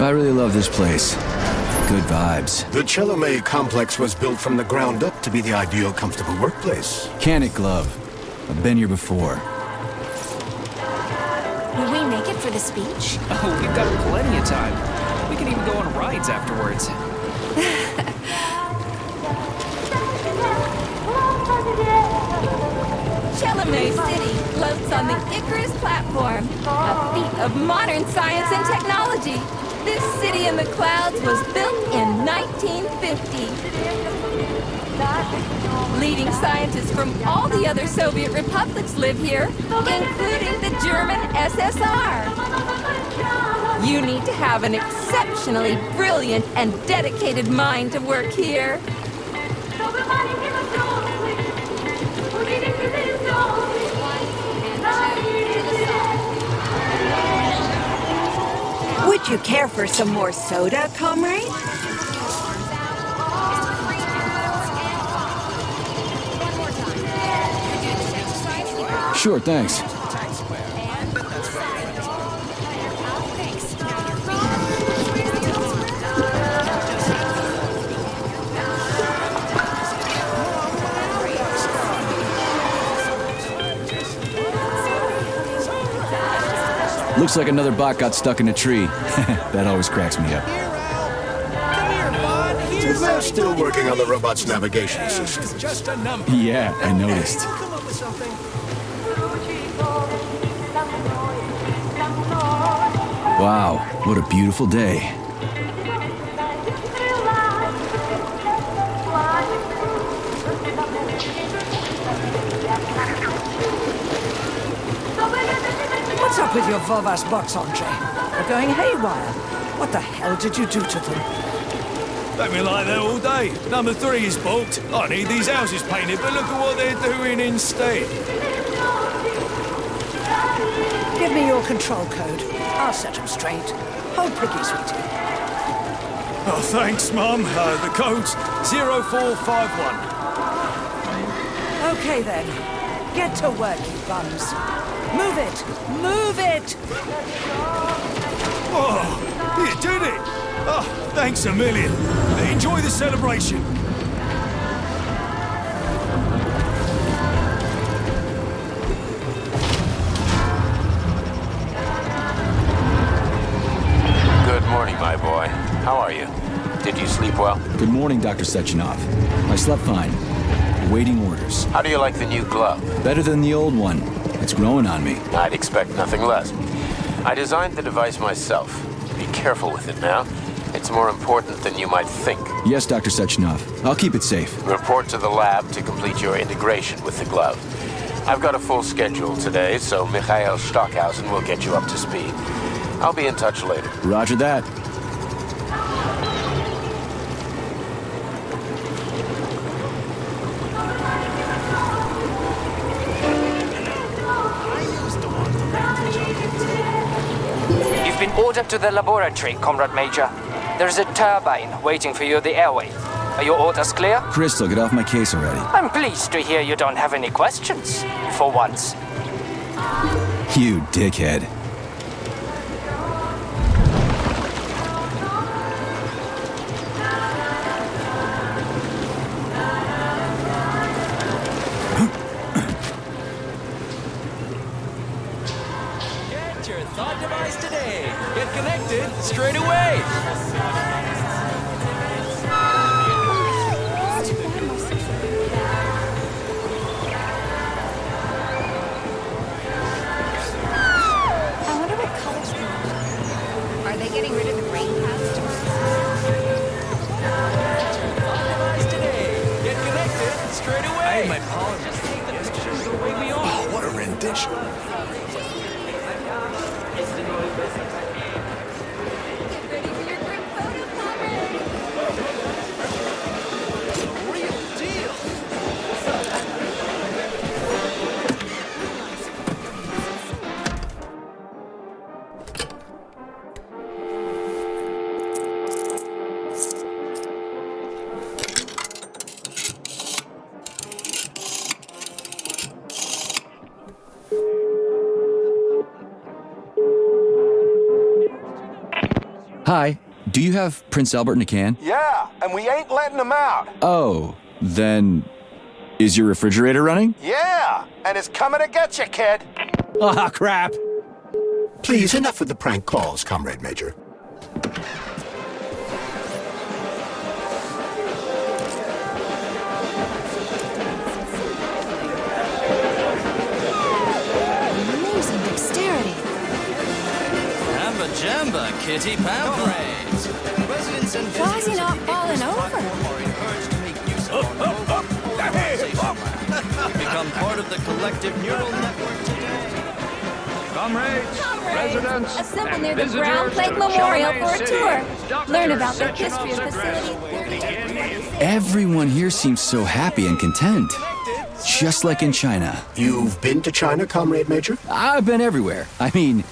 I really love this place. Good vibes. The Chelomey complex was built from the ground up to be the ideal, comfortable workplace. Cannock Glove. I've been here before. Will we make it for the speech? Oh, we've got plenty of time. We can even go on rides afterwards. Chelomey City floats on the Icarus platform, a feat of modern science and technology. This city in the clouds was built in 1950. Leading scientists from all the other Soviet republics live here, including the German SSR. You need to have an exceptionally brilliant and dedicated mind to work here. Would you care for some more soda, comrade? Sure, thanks. Looks like another bot got stuck in a tree. That always cracks me up. They're still working on the robot's navigation system. Yeah, I noticed. Wow, what a beautiful day. What's up with your Vovas box, Andre? They're going haywire. What the hell did you do to them? They've been like that all day. Number 3 is booked. I need these houses painted, but look at what they're doing instead. Give me your control code. I'll set them straight. Hold pricky, sweetie. Oh, thanks, Mum. The code's 0451. Okay, then. Get to work, you bums. Move it! Move it! Oh, you did it! Oh, thanks a million. Enjoy the celebration. Good morning, my boy. How are you? Did you sleep well? Good morning, Dr. Sechenov. I slept fine. Awaiting orders. How do you like the new glove? Better than the old one. It's growing on me. I'd expect nothing less. I designed the device myself. Be careful with it now. It's more important than you might think. Yes, Dr. Sechenov. I'll keep it safe. Report to the lab to complete your integration with the glove. I've got a full schedule today, so Mikhail Stockhausen will get you up to speed. I'll be in touch later. Roger that. Been ordered to the laboratory, Comrade Major. There's a turbine waiting for you at the airway. Are your orders clear? Crystal, get off my case already. I'm pleased to hear you don't have any questions, for once. You dickhead. Straight away! I wonder what colors they are. Are they getting rid of the rain clouds Get connected straight away! My apologies. Oh, what a rendition. Get ready for your group photo, Hi, do you have Prince Albert in a can? Yeah, and we ain't letting him out. Oh, then is your refrigerator running? Yeah, and it's coming to get you, kid. Ah, crap. Please, enough with the prank calls, Comrade Major. Amazing dexterity. Jamba Jamba, Kitty Pamparades. Residents and Why is he not falling over? are encouraged to make use of our mobile polarization lab. Become part of the collective neural network today. Comrades, residents, Assemble and near the visitors Brown Plague to Memorial Chauvet for a City. tour. Dr. Learn about the Sechenov's history of the address facility. will begin in Everyone here seems so happy and content. Just like in China. You've been to China, Comrade Major? I've been everywhere. I mean,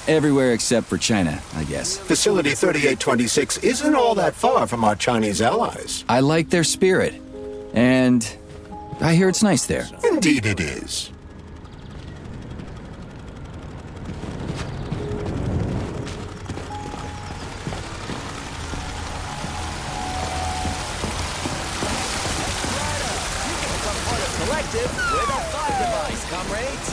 everywhere except for China, I guess. Facility 3826 isn't all that far from our Chinese allies. I like their spirit. And I hear it's nice there. Indeed it is. Collective with a thought device, comrades.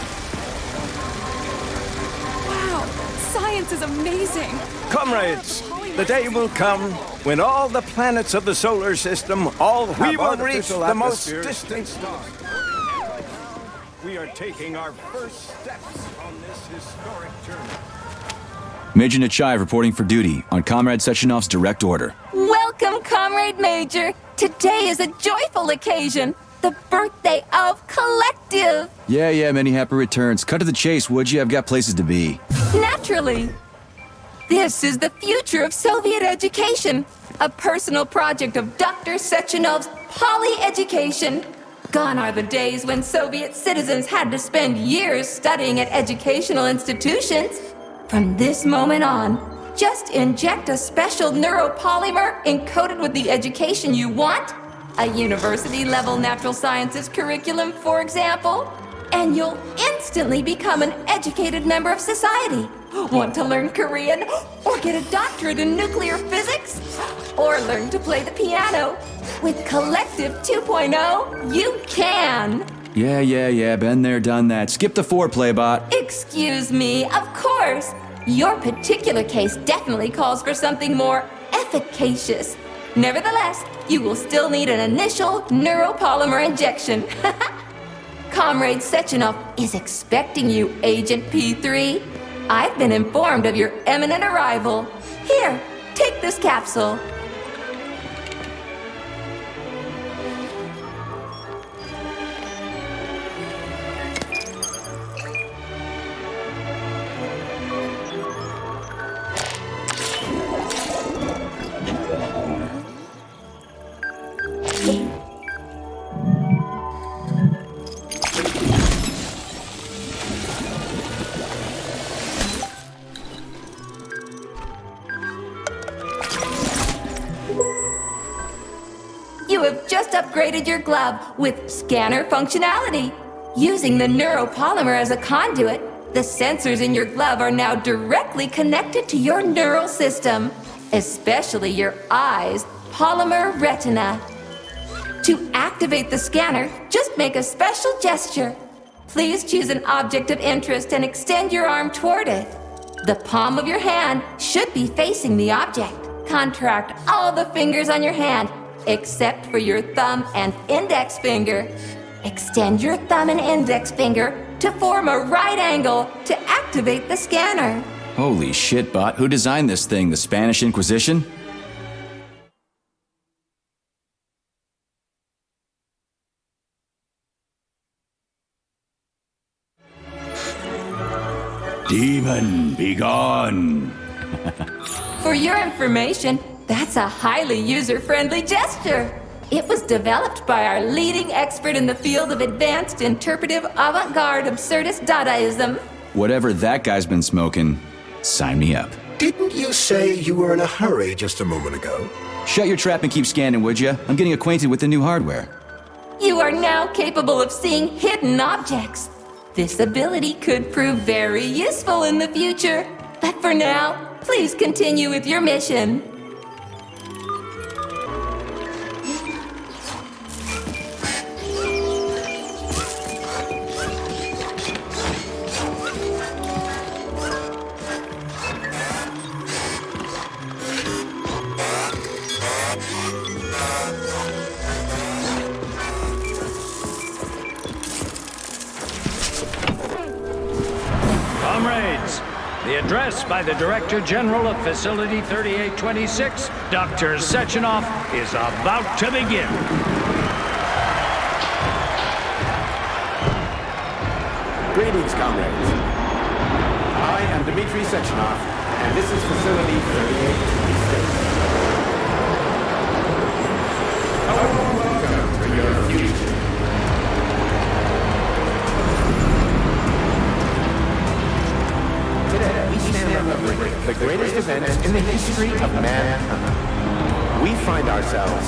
Wow, science is amazing. Comrades, the day will come when all the planets of the solar system all have We will reach artificial the most atmospheres. distant star. We are taking our first steps on this historic journey. Major Nechayev reporting for duty on Comrade Sechenov's direct order. Welcome, Comrade Major. Today is a joyful occasion. The birthday of Collective. Yeah, many happy returns. Cut to the chase, would you? I've got places to be. Naturally. This is the future of Soviet education. A personal project of Dr. Sechenov's Poly-Education. Gone are the days when Soviet citizens had to spend years studying at educational institutions. From this moment on, just inject a special neuropolymer encoded with the education you want, a university-level natural sciences curriculum, for example, and you'll instantly become an educated member of society. Want to learn Korean, or get a doctorate in nuclear physics, or learn to play the piano? With Collective 2.0, you can! Yeah, been there, done that. Skip the foreplay, bot. Excuse me, of course. Your particular case definitely calls for something more efficacious. Nevertheless, you will still need an initial neuropolymer injection. Comrade Sechenov is expecting you, Agent P3. I've been informed of your imminent arrival. Here, take this capsule. You have just upgraded your glove with scanner functionality. Using the neuropolymer as a conduit, the sensors in your glove are now directly connected to your neural system, especially your eyes' polymer retina. To activate the scanner, just make a special gesture. Please choose an object of interest and extend your arm toward it. The palm of your hand should be facing the object. Contract all the fingers on your hand, except for your thumb and index finger. Extend your thumb and index finger to form a right angle to activate the scanner. Holy shit, bot. Who designed this thing? The Spanish Inquisition? Demon, be gone! For your information, that's a highly user-friendly gesture. It was developed by our leading expert in the field of advanced interpretive avant-garde absurdist Dadaism. Whatever that guy's been smoking, sign me up. Didn't you say you were in a hurry just a moment ago? Shut your trap and keep scanning, would ya? I'm getting acquainted with the new hardware. You are now capable of seeing hidden objects. This ability could prove very useful in the future. But for now, Please continue with your mission. Comrades, the address by the Director General of Facility 3826, Dr. Sechenov, is about to begin. Greetings, comrades. I am Dmitry Sechenov, and this is Facility 3826. Welcome to your future. Today, we stand on the brink of the greatest event in the history of mankind. We find ourselves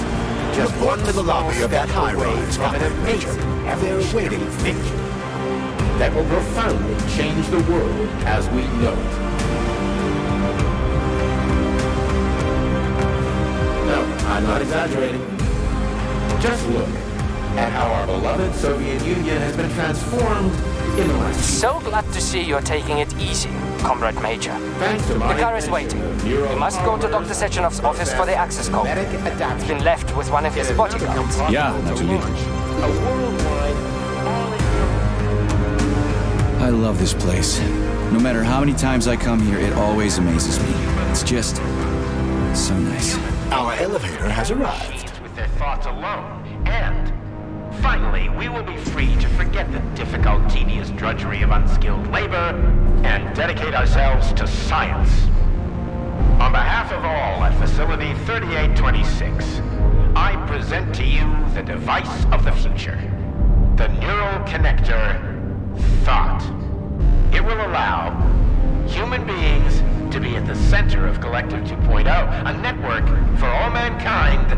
just one little lobby of that high-rise of an amazing, ever-waiting future that will profoundly change the world as we know it. No, I'm not exaggerating. Just look at how our beloved Soviet Union has been transformed in the last few So glad to see you're taking it easy, Comrade Major. Thanks to my The car is waiting. You must go to Dr. Sechenov's office for the access code. It's been left with one of his bodyguards. Yeah, naturally. A worldwide, I love this place. No matter how many times I come here, it always amazes me. It's just so nice. Our elevator has arrived. With their thoughts alone, and finally, we will be free to forget the difficult, tedious drudgery of unskilled labor and dedicate ourselves to science. On behalf of all at Facility 3826, I present to you the device of the future, the neural connector, Thought. It will allow human beings to be at the center of Collective 2.0, a network for all mankind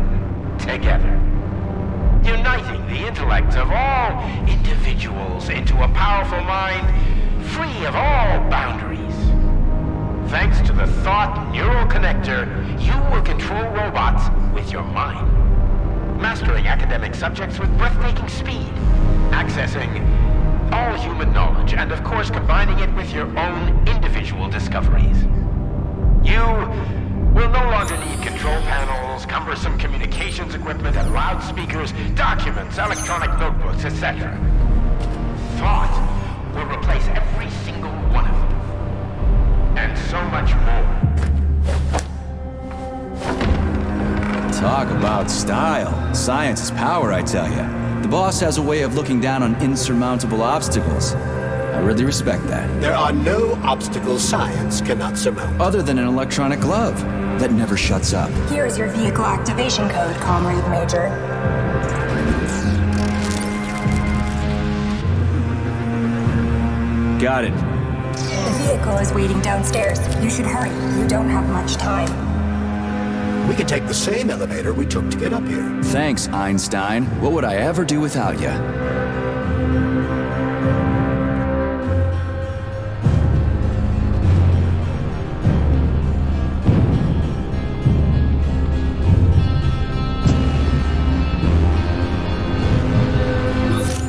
together, uniting the intellects of all individuals into a powerful mind free of all boundaries. Thanks to the Thought Neural Connector, you will control robots with your mind, mastering academic subjects with breathtaking speed, accessing all human knowledge, and of course combining it with your own individual discoveries. You will no longer need control panels, cumbersome communications equipment, and loudspeakers, documents, electronic notebooks, etc. Thought will replace every single one of them. And so much more. Talk about style. Science is power, I tell ya. The boss has a way of looking down on insurmountable obstacles. I really respect that. There are no obstacles science cannot surmount. Other than an electronic glove that never shuts up. Here's your vehicle activation code, Comrade Major. Got it. The vehicle is waiting downstairs. You should hurry. You don't have much time. We can take the same elevator we took to get up here. Thanks, Einstein. What would I ever do without you?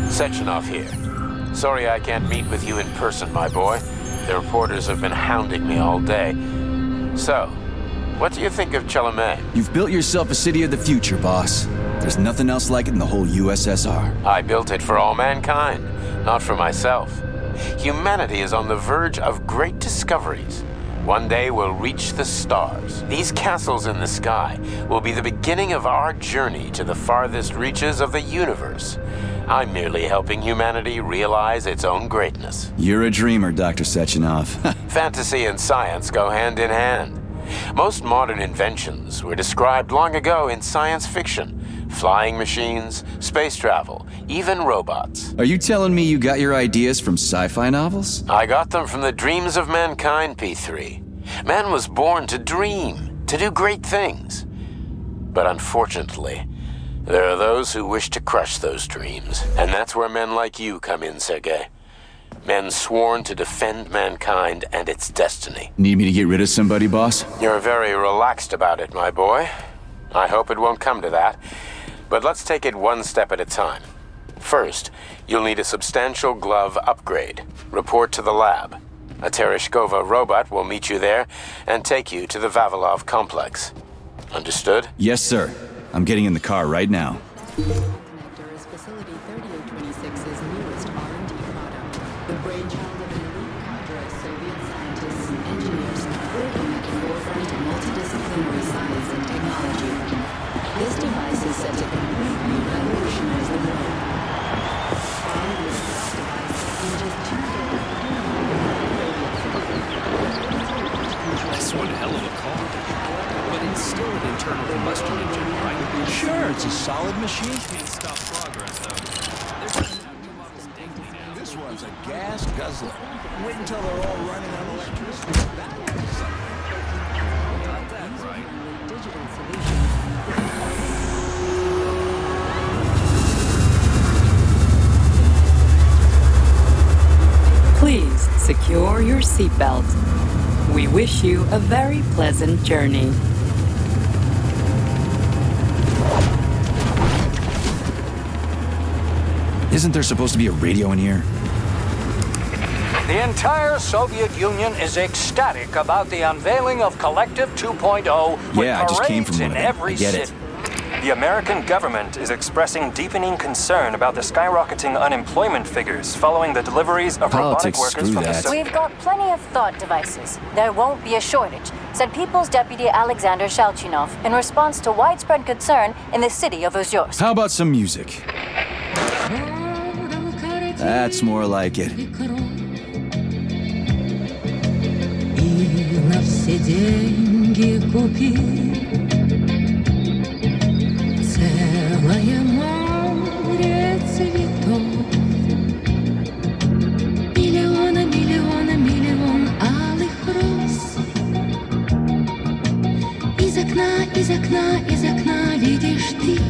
Sechenov here. Sorry I can't meet with you in person, my boy. The reporters have been hounding me all day. So, what do you think of Chalamet? You've built yourself a city of the future, boss. There's nothing else like it in the whole USSR. I built it for all mankind, not for myself. Humanity is on the verge of great discoveries. One day we'll reach the stars. These castles in the sky will be the beginning of our journey to the farthest reaches of the universe. I'm merely helping humanity realize its own greatness. You're a dreamer, Dr. Sechenov. Fantasy and science go hand in hand. Most modern inventions were described long ago in science fiction. Flying machines, space travel, even robots. Are you telling me you got your ideas from sci-fi novels? I got them from the dreams of mankind, P3. Man was born to dream, to do great things. But unfortunately, there are those who wish to crush those dreams. And that's where men like you come in, Sergei. Men sworn to defend mankind and its destiny. Need me to get rid of somebody, boss? You're very relaxed about it, my boy. I hope it won't come to that. But let's take it one step at a time. First, you'll need a substantial glove upgrade. Report to the lab. A Tereshkova robot will meet you there and take you to the Vavilov complex. Understood? Yes, sir. I'm getting in the car right now. Connector is Facility 3826's newest R&D product. The brainchild of an elite cadre of Soviet scientists and engineers working at the forefront of multidisciplinary science and technology. This device is set to completely revolutionize the world. Armed with this device, in just 2 days, That's one hell of a car. But it's still an internal combustion engine, right? Sure, it's a solid machine. Can't stop progress, though. This one's a gas guzzler. Wait until they're all running on electricity. That will be something. Got that right. digital solutions. Please secure your seatbelt. We wish you a very pleasant journey. Isn't there supposed to be a radio in here? The entire Soviet Union is ecstatic about the unveiling of Collective 2.0 with Yeah, I just came parades from in one of them. every I get it. city. The American government is expressing deepening concern about the skyrocketing unemployment figures following the deliveries of robotic Politics, workers screw from that. the... We've got plenty of thought devices. There won't be a shortage, said People's Deputy Alexander Shalchinov in response to widespread concern in the city of Ozyorsk. How about some music? That's more like it. И на все деньги купи целое море цветов. Миллиона, миллиона, миллион алых роз. Из окна, из окна, из окна видишь ты.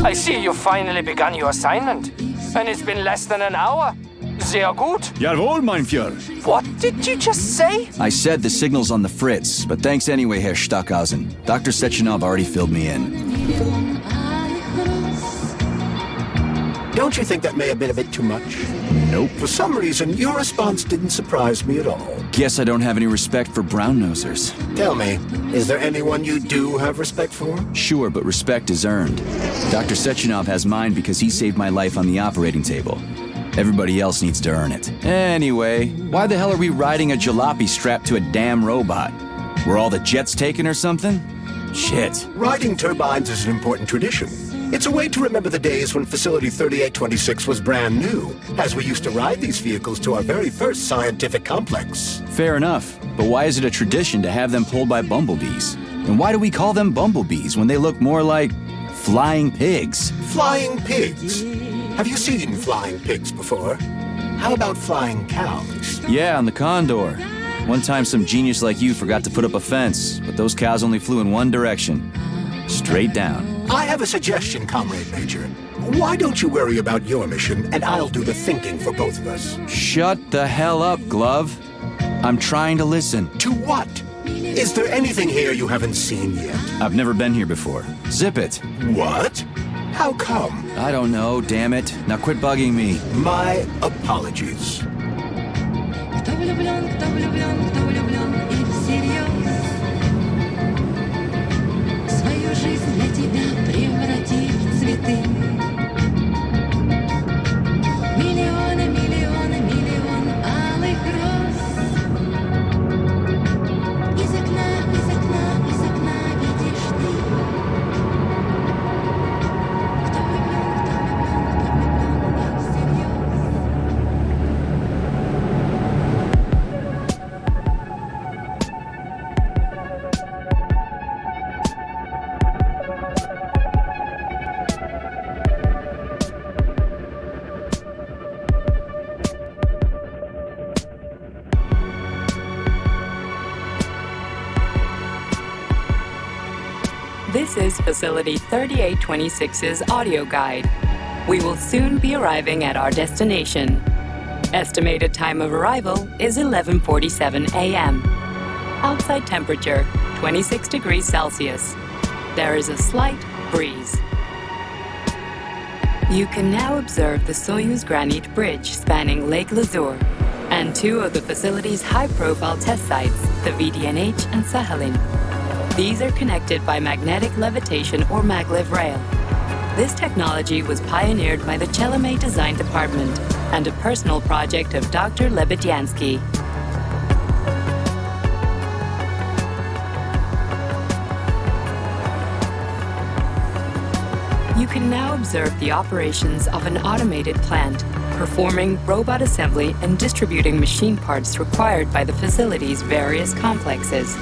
I see you finally begun your assignment. And it's been less than an hour. Sehr gut. Jawohl, mein Führer. What did you just say? I said the signal's on the fritz, but thanks anyway, Herr Stockhausen. Dr. Sechenov already filled me in. Don't you think that may have been a bit too much? Nope. For some reason, your response didn't surprise me at all. Guess I don't have any respect for brown-nosers. Tell me, is there anyone you do have respect for? Sure, but respect is earned. Dr. Sechenov has mine because he saved my life on the operating table. Everybody else needs to earn it. Anyway, why the hell are we riding a jalopy strapped to a damn robot? Were all the jets taken or something? Shit. Riding turbines is an important tradition. It's a way to remember the days when Facility 3826 was brand new, as we used to ride these vehicles to our very first scientific complex. Fair enough, but why is it a tradition to have them pulled by bumblebees? And why do we call them bumblebees when they look more like flying pigs? Flying pigs? Have you seen flying pigs before? How about flying cows? Yeah, on the Condor. One time some genius like you forgot to put up a fence, but those cows only flew in one direction. Straight down. I have a suggestion, Comrade Major. Why don't you worry about your mission, and I'll do the thinking for both of us? Shut the hell up, Glove. I'm trying to listen. To what? Is there anything here you haven't seen yet? I've never been here before. Zip it. What? How come? I don't know, damn it. Now quit bugging me. My apologies. Кто влюблен, кто влюблен, кто влюблен и всерьез. Свою жизнь для тебя преврати в цветы. Миллионы, миллионы, миллион алых роз. Из окна, из окна, из окна видишь ты. Кто влюблен, кто влюблен, кто влюблен и всерьез. This is Facility 3826's audio guide. We will soon be arriving at our destination. Estimated time of arrival is 11:47 a.m. Outside temperature, 26 degrees Celsius. There is a slight breeze. You can now observe the Soyuz Granite Bridge spanning Lake Lazur and two of the facility's high-profile test sites, the VDNH and Sakhalin. These are connected by magnetic levitation or maglev rail. This technology was pioneered by the Chelomey Design Department and a personal project of Dr. Lebedyansky. You can now observe the operations of an automated plant, performing robot assembly and distributing machine parts required by the facility's various complexes.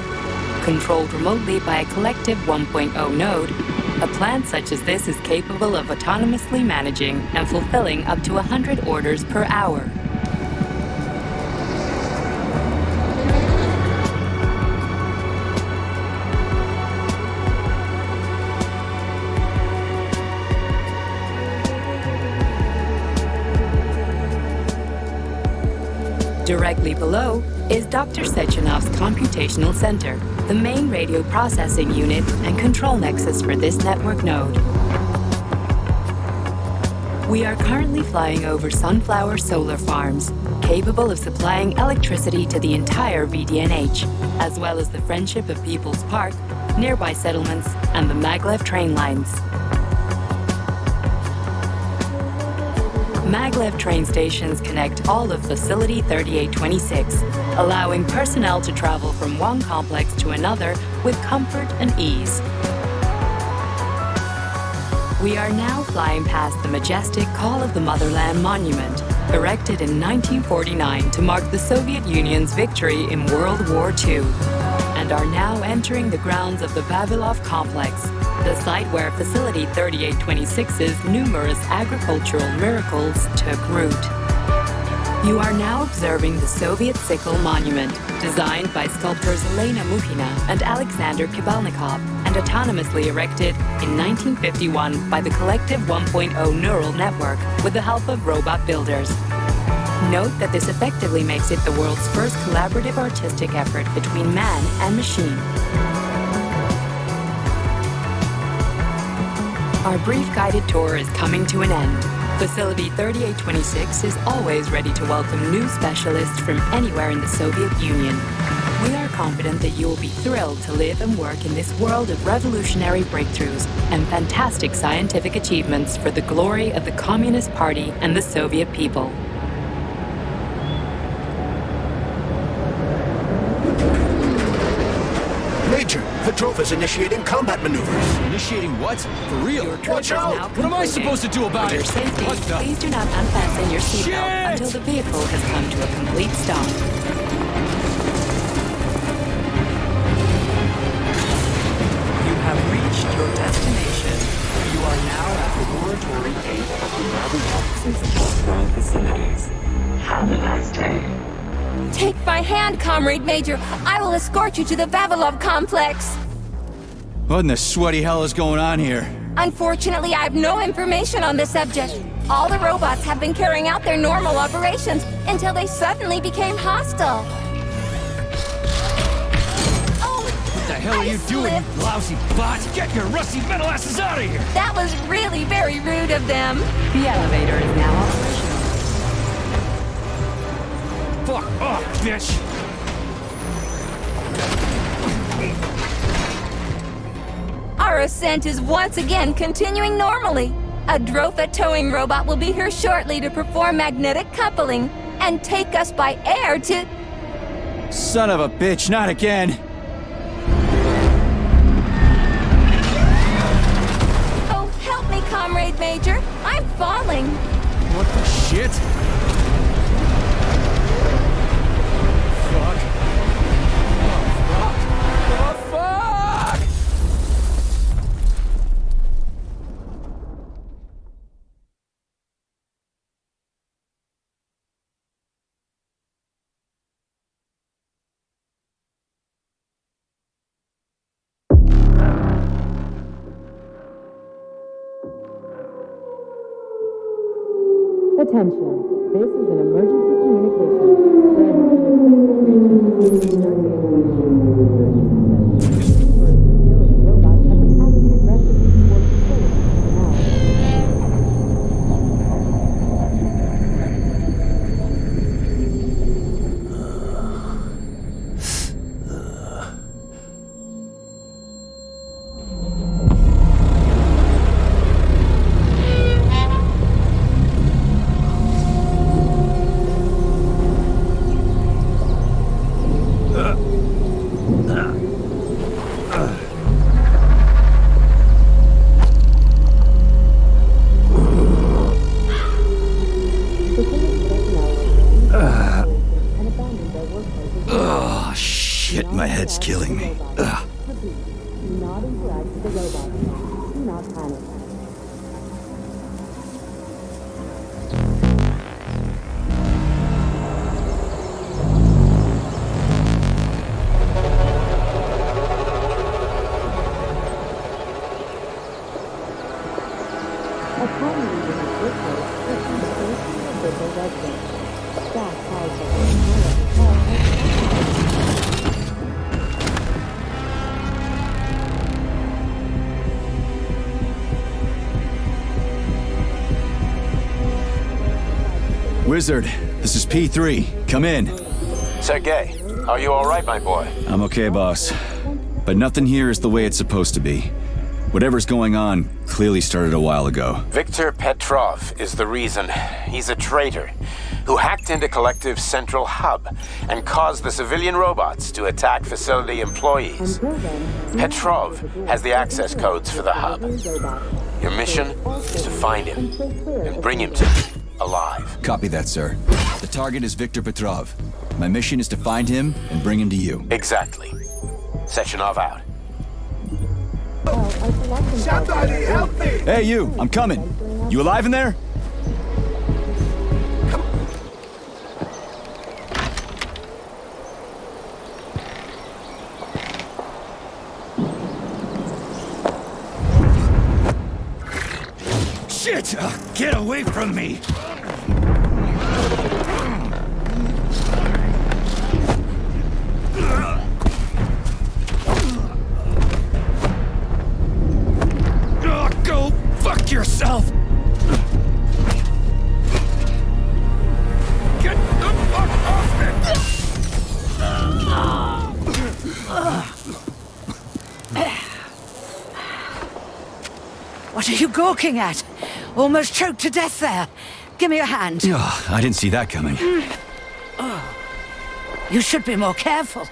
Controlled remotely by a collective 1.0 node, a plant such as this is capable of autonomously managing and fulfilling up to 100 orders per hour. Directly below is Dr. Sechenov's computational center, the main radio processing unit and control nexus for this network node. We are currently flying over sunflower solar farms, capable of supplying electricity to the entire VDNH, as well as the Friendship of People's Park, nearby settlements, and the maglev train lines. Maglev train stations connect all of Facility 3826, allowing personnel to travel from one complex to another with comfort and ease. We are now flying past the majestic Call of the Motherland monument, erected in 1949 to mark the Soviet Union's victory in World War II, and are now entering the grounds of the Vavilov complex, the site where Facility 3826's numerous agricultural miracles took root. You are now observing the Soviet Sickle Monument, designed by sculptors Elena Mukhina and Alexander Kibalnikov, and autonomously erected in 1951 by the Collective 1.0 Neural Network with the help of robot builders. Note that this effectively makes it the world's first collaborative artistic effort between man and machine. Our brief guided tour is coming to an end. Facility 3826 is always ready to welcome new specialists from anywhere in the Soviet Union. We are confident that you will be thrilled to live and work in this world of revolutionary breakthroughs and fantastic scientific achievements for the glory of the Communist Party and the Soviet people. Major, the Drove is initiating combat maneuvers. Initiating what? For real? Watch out! What am I supposed to do about For your it? safety, What the? please do not unfasten your seatbelt until the vehicle has come to a complete stop. You have reached your destination. You are now at Laboratory 8 of the Naval Office's Moscow facilities. Have a nice day. Take my hand, Comrade Major. I will escort you to the Vavilov complex. What in the sweaty hell is going on here? Unfortunately, I have no information on the subject. All the robots have been carrying out their normal operations until they suddenly became hostile. What the hell are you doing, you lousy bot? Get your rusty metal asses out of here! That was really very rude of them. The elevator is now operational. Fuck off, bitch! Our ascent is once again continuing normally. A Drofa towing robot will be here shortly to perform magnetic coupling and take us by air to... Son of a bitch, not again! Oh, help me, Comrade Major. I'm falling. What the shit? Fuck. Oh, fuck! Attention. This is an emergency communication. There has been a critical breach in facility 3826. Robots have been acting aggressively towards facility personnel. Oh, shit, my head's killing me. Ugh. Do not interact with the robots. Do not panic. Upon leaving the workplace, the safety of the residents. Staff housed at the entire hotel. Wizard, this is P3. Come in. Sergei, are you all right, my boy? I'm okay, boss. But nothing here is the way it's supposed to be. Whatever's going on clearly started a while ago. Victor Petrov is the reason. He's a traitor who hacked into Collective's central hub and caused the civilian robots to attack facility employees. Petrov has the access codes for the hub. Your mission is to find him and bring him to me alive. Copy that, sir. The target is Victor Petrov. My mission is to find him and bring him to you. Exactly. Sechenov out. Somebody help me! Hey, you! I'm coming. You alive in there? Shit! Get away from me! Go fuck yourself! Get the fuck off me! What are you gawking at? Almost choked to death there. Give me a hand. Oh, I didn't see that coming. You should be more careful.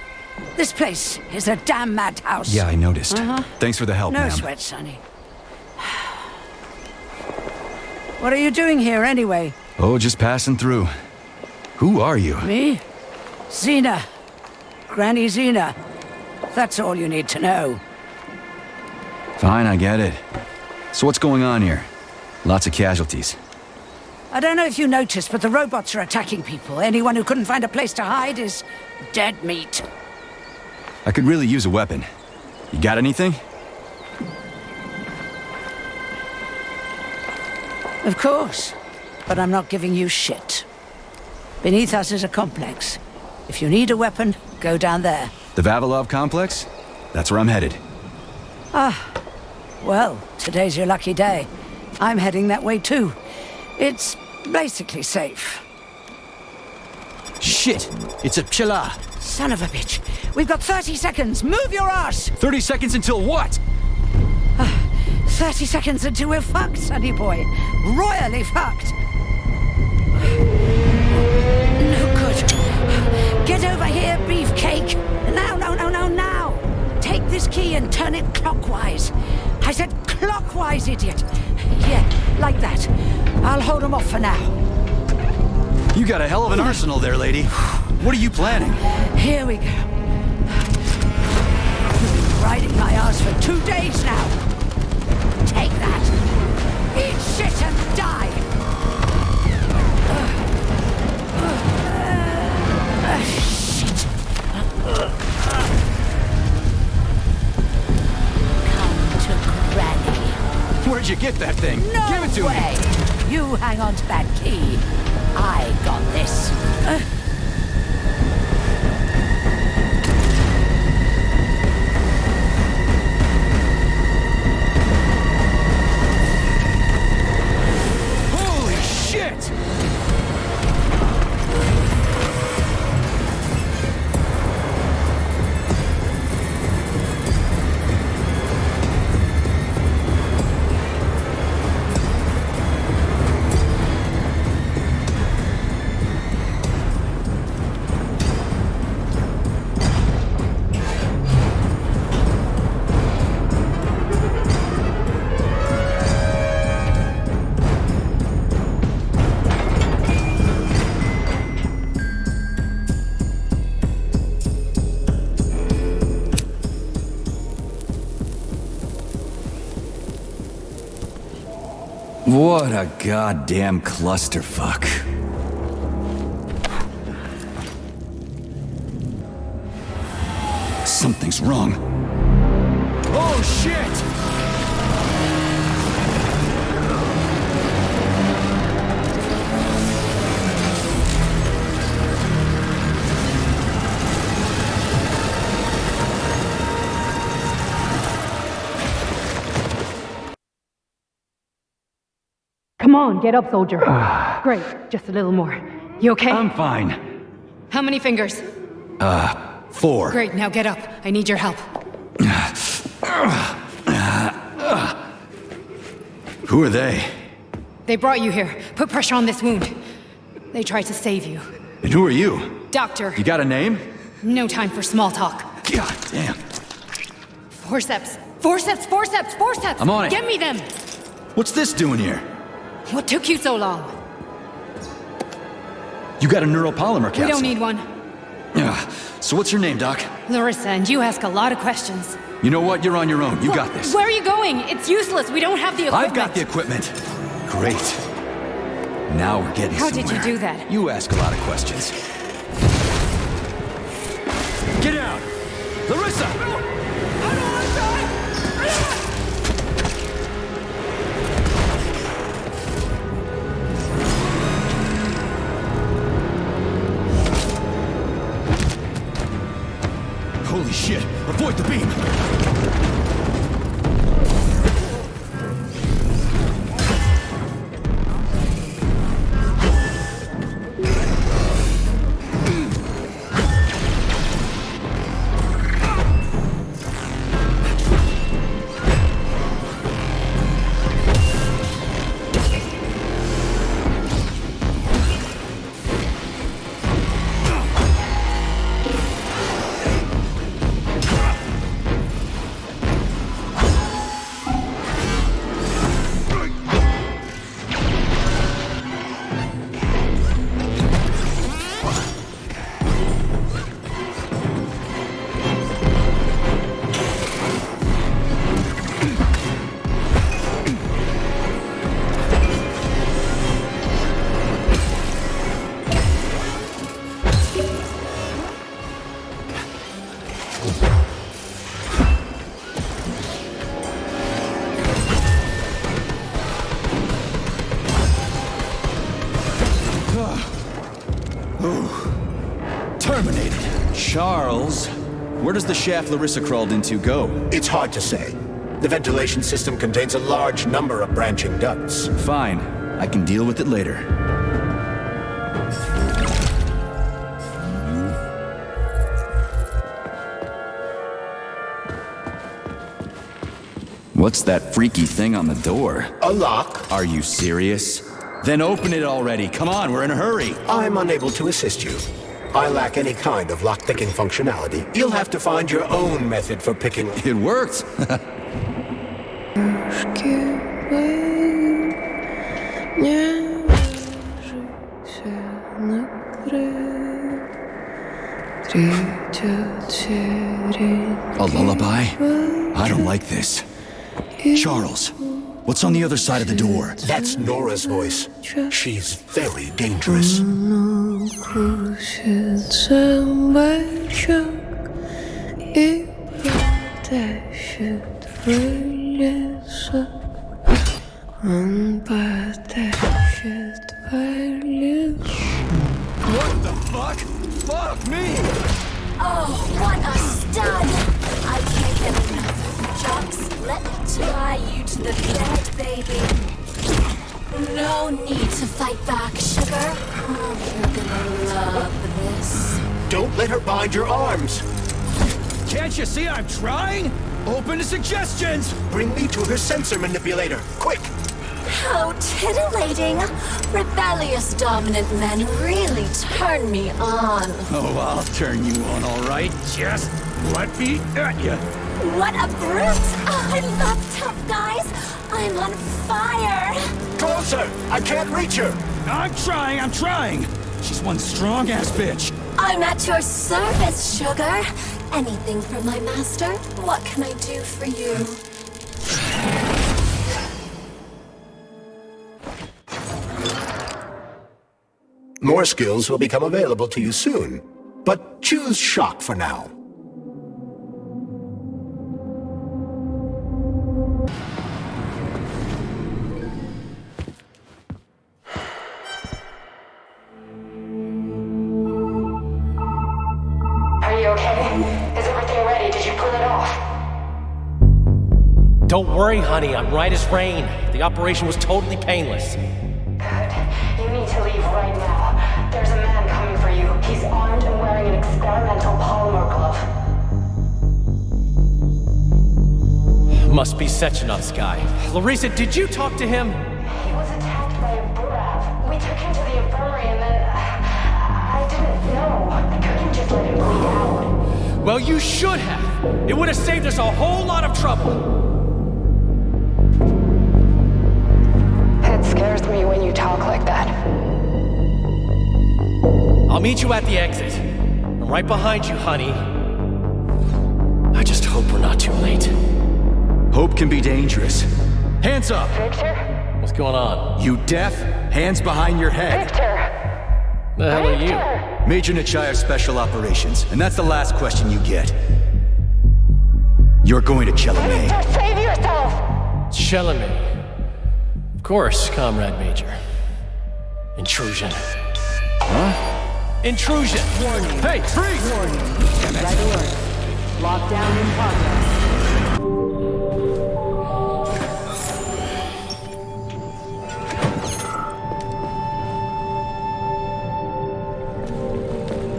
This place is a damn madhouse. Yeah, I noticed. Uh-huh. Thanks for the help, No ma'am. sweat, Sonny. What are you doing here, anyway? Oh, just passing through. Who are you? Me? Xena. Granny Xena. That's all you need to know. Fine, I get it. So what's going on here? Lots of casualties. I don't know if you noticed, but the robots are attacking people. Anyone who couldn't find a place to hide is dead meat. I could really use a weapon. You got anything? Of course. But I'm not giving you shit. Beneath us is a complex. If you need a weapon, go down there. The Vavilov complex? That's where I'm headed. Ah. Well, today's your lucky day. I'm heading that way too. It's basically safe. Shit! It's a Pchela! Son of a bitch. We've got 30 seconds. Move your ass! 30 seconds until what? 30 seconds until we're fucked, sonny boy. Royally fucked. No good. Get over here, beefcake. Now, now. Take this key and turn it clockwise. I said clockwise, idiot. Yeah, like that. I'll hold them off for now. You got a hell of an arsenal there, lady. What are you planning? Here we go. You've been riding my ass for 2 days now. Take that. Eat shit and die. Shit. Come to Granny. Where'd you get that thing? No Give it to way. me. You hang on to that key. I got this. Holy shit! What a goddamn clusterfuck. Something's wrong. Oh shit! Come on, get up, soldier. Great, just a little more. You okay? I'm fine. How many fingers? 4. Great, now get up. I need your help. Who are they? They brought you here. Put pressure on this wound. They tried to save you. And who are you? Doctor. You got a name? No time for small talk. God damn. Forceps. Forceps, forceps, forceps! I'm on it. Get me them! What's this doing here? What took you so long? You got a neuropolymer capsule. We don't need one. So what's your name, Doc? Larissa, and you ask a lot of questions. You know what? You're on your own. You got this. Where are you going? It's useless. We don't have the equipment. I've got the equipment. Great. Now we're getting How somewhere. did you do that? You ask a lot of questions. Get out! Larissa! Holy shit! Avoid the beam! Terminated. Charles, where does the shaft Larissa crawled into go? It's hard to say. The ventilation system contains a large number of branching ducts. Fine. I can deal with it later. What's that freaky thing on the door? A lock. Are you serious? Then open it already. Come on, we're in a hurry. I'm unable to assist you. I lack any kind of lock-picking functionality. You'll have to find your own method for picking. It worked. A lullaby? I don't like this. Charles, what's on the other side of the door? That's Nora's voice. She's very dangerous. On Me? Oh, what a stud! I can't get enough. Jocks, let me tie you to the bed, baby. No need to fight back, sugar. Oh, you're gonna love this. Don't let her bind your arms. Can't you see I'm trying? Open to suggestions! Bring me to her sensor manipulator, quick! How titillating! Rebellious dominant men really turn me on. Oh, I'll turn you on, all right. Just let me at you. What a brute! Oh, I love tough guys. I'm on fire. Closer! I can't reach her! I'm trying! She's one strong-ass bitch. I'm at your service, sugar. Anything for my master? What can I do for you? More skills will become available to you soon, but choose shock for now. Are you okay? Is everything ready? Did you pull it off? Don't worry, honey. I'm right as rain. The operation was totally painless. Good. You need to leave right now. There's a man coming for you. He's armed and wearing an experimental polymer glove. Must be Sechenov's guy. Larissa, did you talk to him? He was attacked by a Burav. We took him to the infirmary and then... I didn't know. I couldn't just let him bleed out. Well, you should have. It would have saved us a whole lot of trouble. It scares me when you talk like that. I'll meet you at the exit. I'm right behind you, honey. I just hope we're not too late. Hope can be dangerous. Hands up! Victor? What's going on? You deaf? Hands behind your head. Victor! The hell are you? Major Nechayev Special Operations, and that's the last question you get. You're going to Chalamet. Victor, save yourself! Chalamet. Of course, Comrade Major. Intrusion. Huh? Intrusion! Warning. Hey, freeze! Warning. Red alert. Lockdown in progress.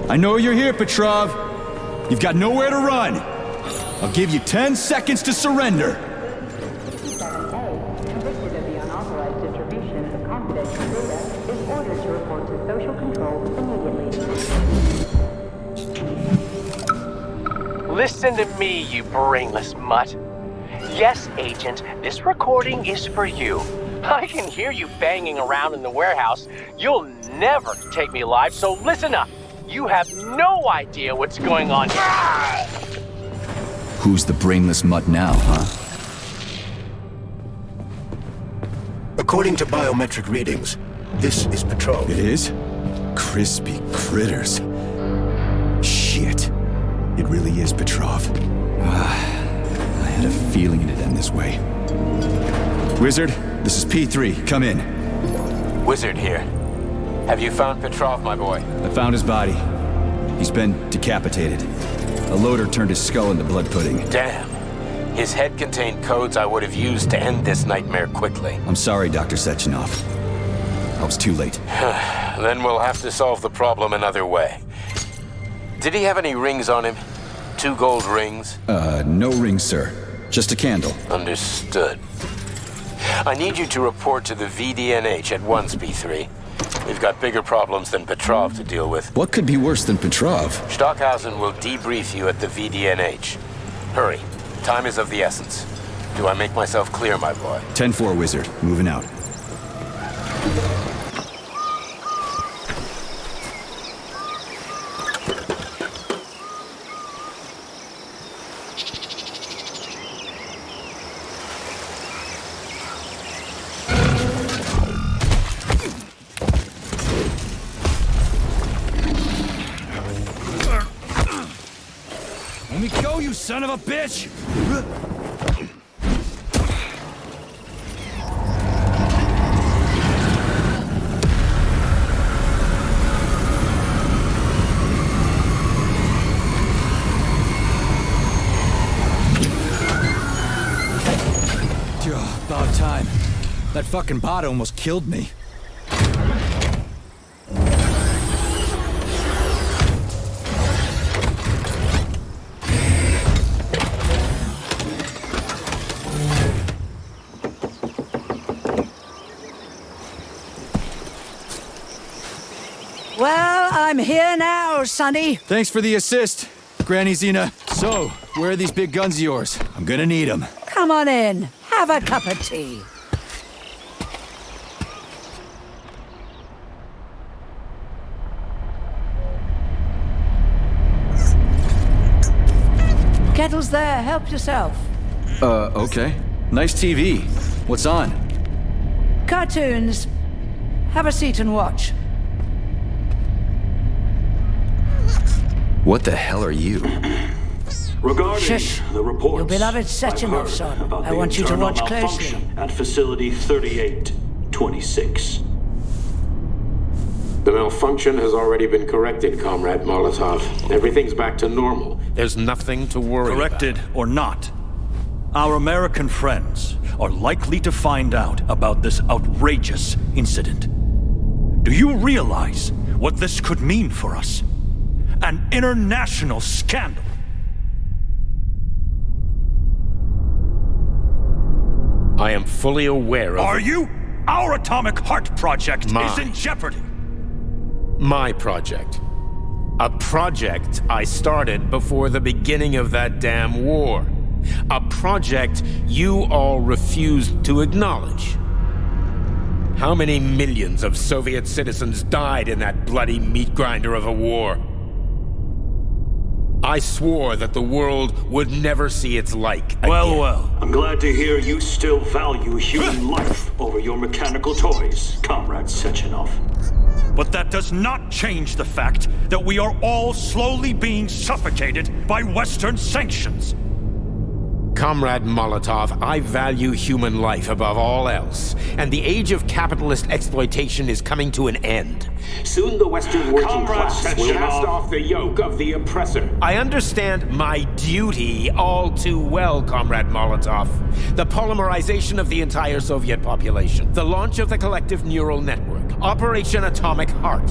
I know you're here, Petrov. You've got nowhere to run. I'll give you 10 seconds to surrender. Convicted of the unauthorized distribution of confidential data, is ordered to report to social control immediately. Listen to me, you brainless mutt. Yes, Agent, this recording is for you. I can hear you banging around in the warehouse. You'll never take me alive, so listen up. You have no idea what's going on here. Who's the brainless mutt now, huh? According to biometric readings, this is Petrov. It is? Crispy critters. Shit. It really is Petrov. I had a feeling it'd end this way. Wizard, this is P3. Come in. Wizard here. Have you found Petrov, my boy? I found his body. He's been decapitated. A loader turned his skull into blood pudding. Damn. His head contained codes I would have used to end this nightmare quickly. I'm sorry, Dr. Sechenov. I was too late. Then we'll have to solve the problem another way. Did he have any rings on him? 2 gold rings? No rings, sir. Just a candle. Understood. I need you to report to the VDNH at once, P3. We've got bigger problems than Petrov to deal with. What could be worse than Petrov? Stockhausen will debrief you at the VDNH. Hurry. Time is of the essence. Do I make myself clear, my boy? 10-4, Wizard. Moving out. Let me go, you son of a bitch! That fucking bot almost killed me. Well, I'm here now, Sonny. Thanks for the assist, Granny Xena. So, where are these big guns of yours? I'm gonna need them. Come on in. Have a cup of tea. Kettle's there. Help yourself. Okay. Nice TV. What's on? Cartoons. Have a seat and watch. What the hell are you? Regarding Shush. the reports, Your beloved I've Sechenov, heard son. about I the want you to internal watch closely. malfunction at Facility 3826. The malfunction has already been corrected, Comrade Molotov. Everything's back to normal. There's nothing to worry Corrected or not, our American friends are likely to find out about this outrageous incident. Do you realize what this could mean for us? An international scandal. I am fully aware of... Are you? Our Atomic Heart project is in jeopardy. My project. A project I started before the beginning of that damn war. A project you all refused to acknowledge. How many millions of Soviet citizens died in that bloody meat grinder of a war? I swore that the world would never see its like again. Well. I'm glad to hear you still value human life over your mechanical toys, Comrade Sechenov. But that does not change the fact that we are all slowly being suffocated by Western sanctions. Comrade Molotov, I value human life above all else, and the age of capitalist exploitation is coming to an end. Soon the Western working class will cast off the yoke of the oppressor. I understand my duty all too well, Comrade Molotov. The polymerization of the entire Soviet population, the launch of the collective neural network, Operation Atomic Heart.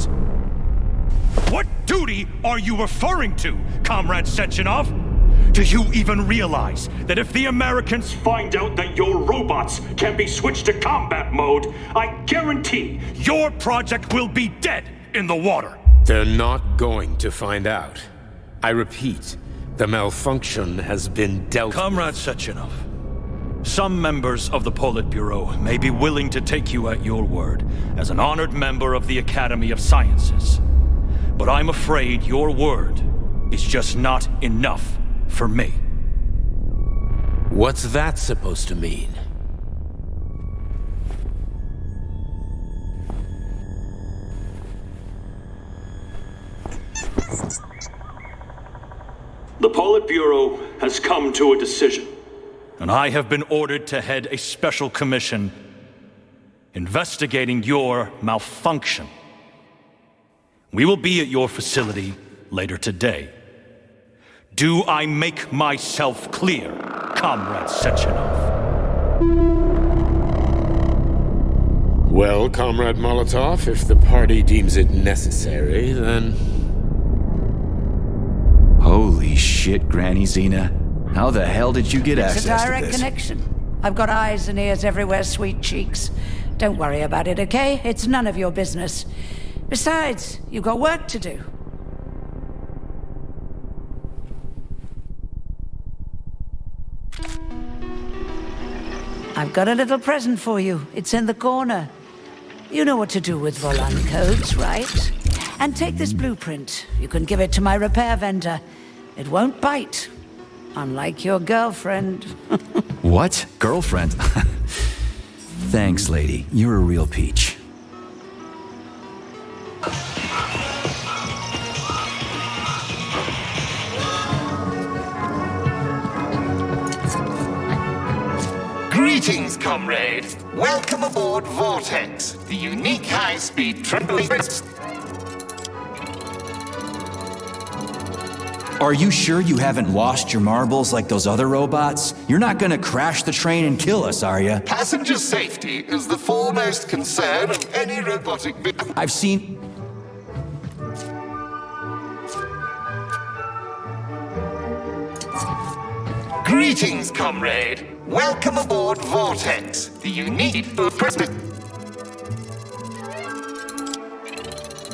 What duty are you referring to, Comrade Sechenov? Do you even realize that if the Americans find out that your robots can be switched to combat mode, I guarantee your project will be dead in the water? They're not going to find out. I repeat, the malfunction has been dealt with. Comrade Sechenov, some members of the Politburo may be willing to take you at your word as an honored member of the Academy of Sciences. But I'm afraid your word is just not enough for me. What's that supposed to mean? The Politburo has come to a decision. And I have been ordered to head a special commission investigating your malfunction. We will be at your facility later today. Do I make myself clear, Comrade Sechenov? Well, Comrade Molotov, if the party deems it necessary, then... Holy shit, Granny Xena. How the hell did you get access to It's a direct this? connection. I've got eyes and ears everywhere, sweet cheeks. Don't worry about it, okay? It's none of your business. Besides, you've got work to do. I've got a little present for you. It's in the corner. You know what to do with Volan codes, right? And take this blueprint. You can give it to my repair vendor. It won't bite. Unlike your girlfriend. What? Girlfriend? Thanks, lady. You're a real peach. Greetings, comrade. Welcome aboard Vortex, the unique high-speed triple... Are you sure you haven't washed your marbles like those other robots? You're not gonna crash the train and kill us, are you? Passenger safety is the foremost concern of any robotic vehicle. I've seen... Greetings, comrade. Welcome aboard Vortex, the unique Christmas.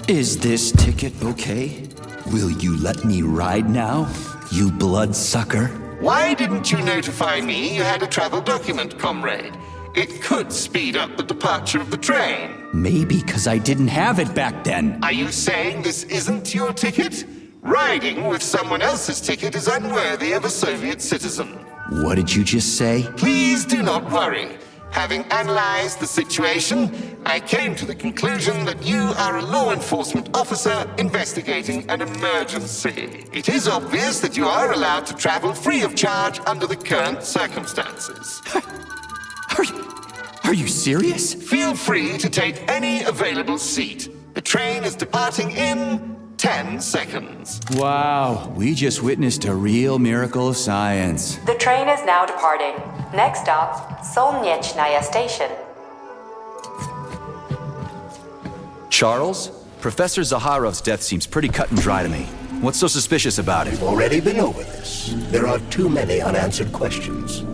Is this ticket okay? Will you let me ride now, you bloodsucker? Why didn't you notify me you had a travel document, comrade? It could speed up the departure of the train. Maybe because I didn't have it back then. Are you saying this isn't your ticket? Riding with someone else's ticket is unworthy of a Soviet citizen. What did you just say? Please do not worry. Having analyzed the situation, I came to the conclusion that you are a law enforcement officer investigating an emergency. It is obvious that you are allowed to travel free of charge under the current circumstances. Are you serious? Feel free to take any available seat. The train is departing in 10 seconds. Wow, we just witnessed a real miracle of science. The train is now departing. Next stop, Solnechnaya Station. Charles? Professor Zaharov's death seems pretty cut and dry to me. What's so suspicious about it? We've already been over this. There are too many unanswered questions.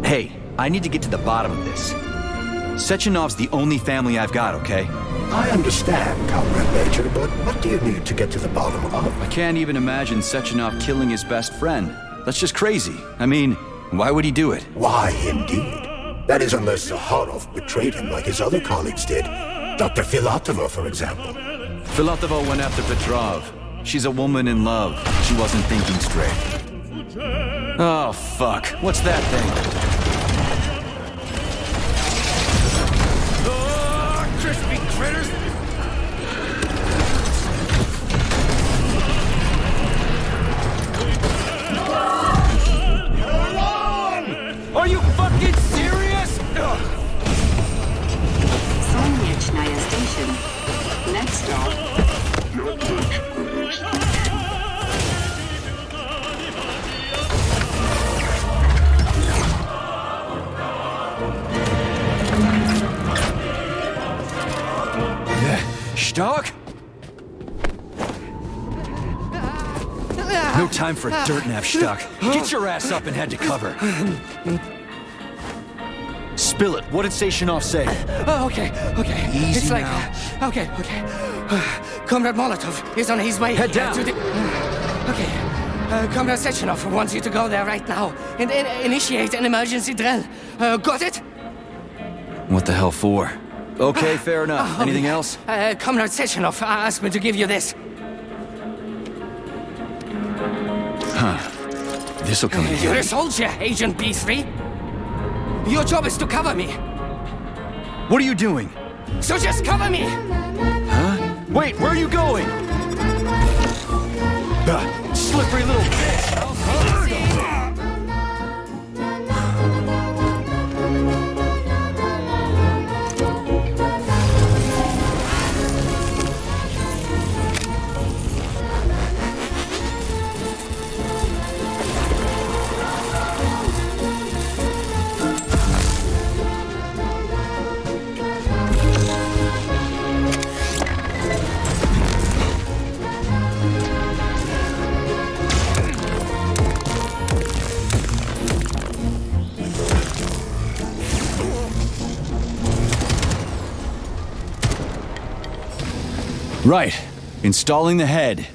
Hey, I need to get to the bottom of this. Sechenov's the only family I've got, okay? I understand, Comrade Major, but what do you need to get to the bottom of? I can't even imagine Sechenov killing his best friend. That's just crazy. I mean, why would he do it? Why, indeed. That is unless Zaharov betrayed him like his other colleagues did. Dr. Filatova, for example. Filatova went after Petrov. She's a woman in love. She wasn't thinking straight. Oh, fuck. What's that thing? Crispy critters! Are you fucking serious? Solnechnaya Station. Next stop. Stark? No time for a dirt nap, Stuck. Get your ass up and head to cover. Spill it. What did Sechenov say? Oh, okay. Easy it's like, now. Okay. Comrade Molotov is on his way. Head down. To the... Okay. Comrade Sechenov wants you to go there right now and initiate an emergency drill. Got it? What the hell for? Okay, fair enough. Anything else? Comrade Sechenov asked me to give you this. This'll come in You're handy. a soldier, Agent B3. Your job is to cover me. What are you doing? So just cover me! Huh? Wait, where are you going? Slippery little bitch! Right. Installing the head.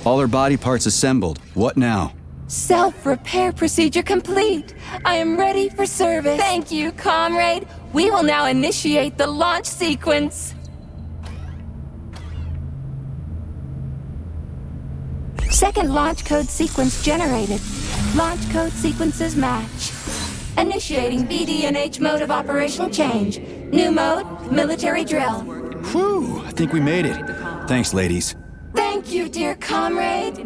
All her body parts assembled. What now? Self-repair procedure complete. I am ready for service. Thank you, comrade. We will now initiate the launch sequence. Second launch code sequence generated. Launch code sequences match. Initiating BD&H mode of operation change. New mode, military drill. Whew, I think we made it. Thanks, ladies. Thank you, dear comrade.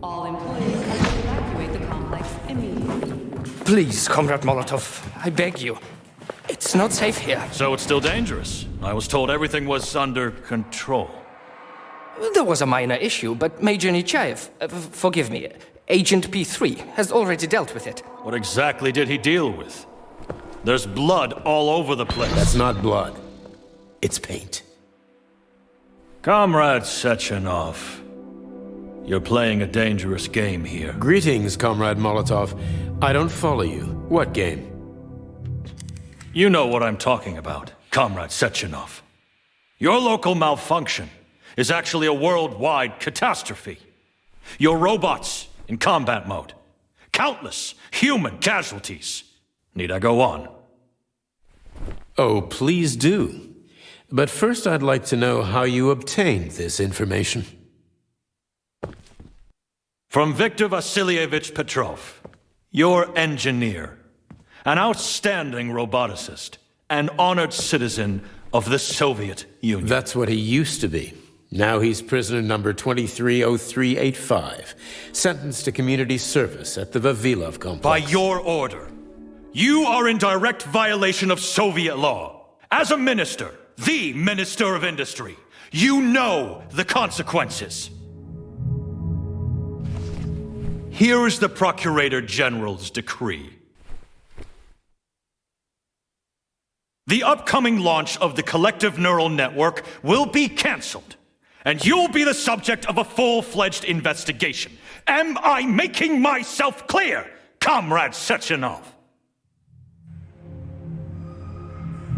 All employees evacuate the complex immediately. Please, Comrade Molotov, I beg you. It's not safe here. So it's still dangerous. I was told everything was under control. There was a minor issue, but Major Nechayev, forgive me, Agent P3, has already dealt with it. What exactly did he deal with? There's blood all over the place. That's not blood. It's paint. Comrade Sechenov, you're playing a dangerous game here. Greetings, Comrade Molotov. I don't follow you. What game? You know what I'm talking about, Comrade Sechenov. Your local malfunction is actually a worldwide catastrophe. Your robots in combat mode. Countless human casualties. Need I go on? Oh, please do. But first I'd like to know how you obtained this information. From Viktor Vasilievich Petrov, your engineer, an outstanding roboticist, an honored citizen of the Soviet Union. That's what he used to be. Now he's prisoner number 230385, sentenced to community service at the Vavilov complex. By your order, you are in direct violation of Soviet law. As a minister, the Minister of Industry, you know the consequences. Here is the Procurator General's decree. The upcoming launch of the Collective Neural Network will be cancelled, and you'll be the subject of a full-fledged investigation. Am I making myself clear, Comrade Sechenov?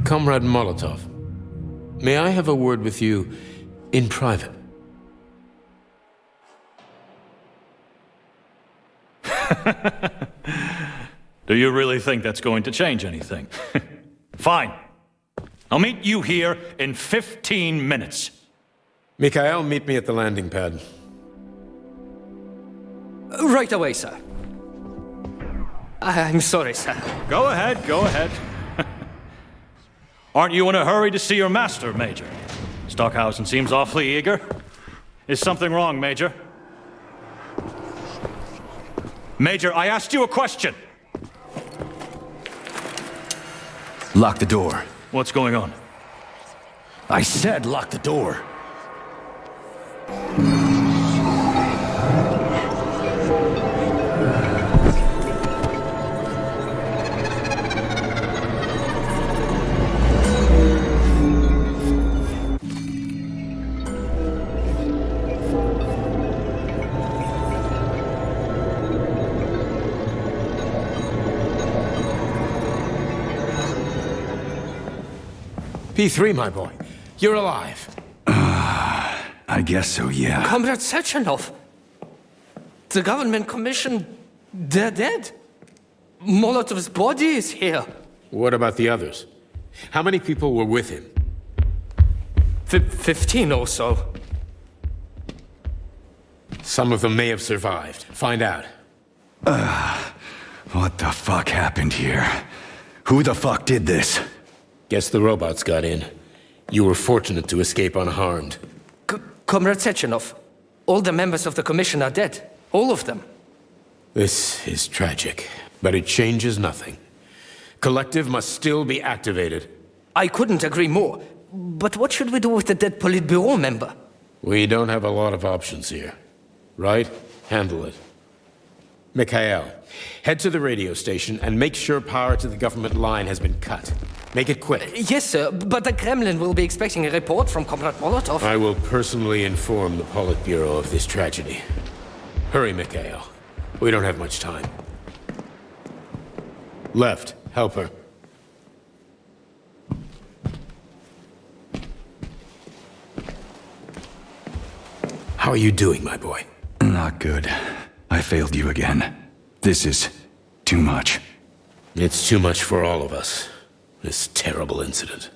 Comrade Molotov, may I have a word with you in private? Do you really think that's going to change anything? Fine. I'll meet you here in 15 minutes. Mikhail, meet me at the landing pad. Right away, sir. I'm sorry, sir. Go ahead, go ahead. Aren't you in a hurry to see your master, Major? Stockhausen seems awfully eager. Is something wrong, Major? Major, I asked you a question. Lock the door. What's going on? I said lock the door. P3, my boy. You're alive. I guess so, yeah. Comrade Sechenov! The government commission, they're dead. Molotov's body is here. What about the others? How many people were with him? 15 or so. Some of them may have survived. Find out. What the fuck happened here? Who the fuck did this? Guess the robots got in. You were fortunate to escape unharmed. Comrade Sechenov, all the members of the commission are dead. All of them. This is tragic, but it changes nothing. Collective must still be activated. I couldn't agree more. But what should we do with the dead Politburo member? We don't have a lot of options here. Right? Handle it. Mikhail, head to the radio station and make sure power to the government line has been cut. Make it quick. Yes, sir, but the Kremlin will be expecting a report from Comrade Molotov. I will personally inform the Politburo of this tragedy. Hurry, Mikhail. We don't have much time. Left, help her. How are you doing, my boy? Not good. I failed you again. This is too much. It's too much for all of us. This terrible incident.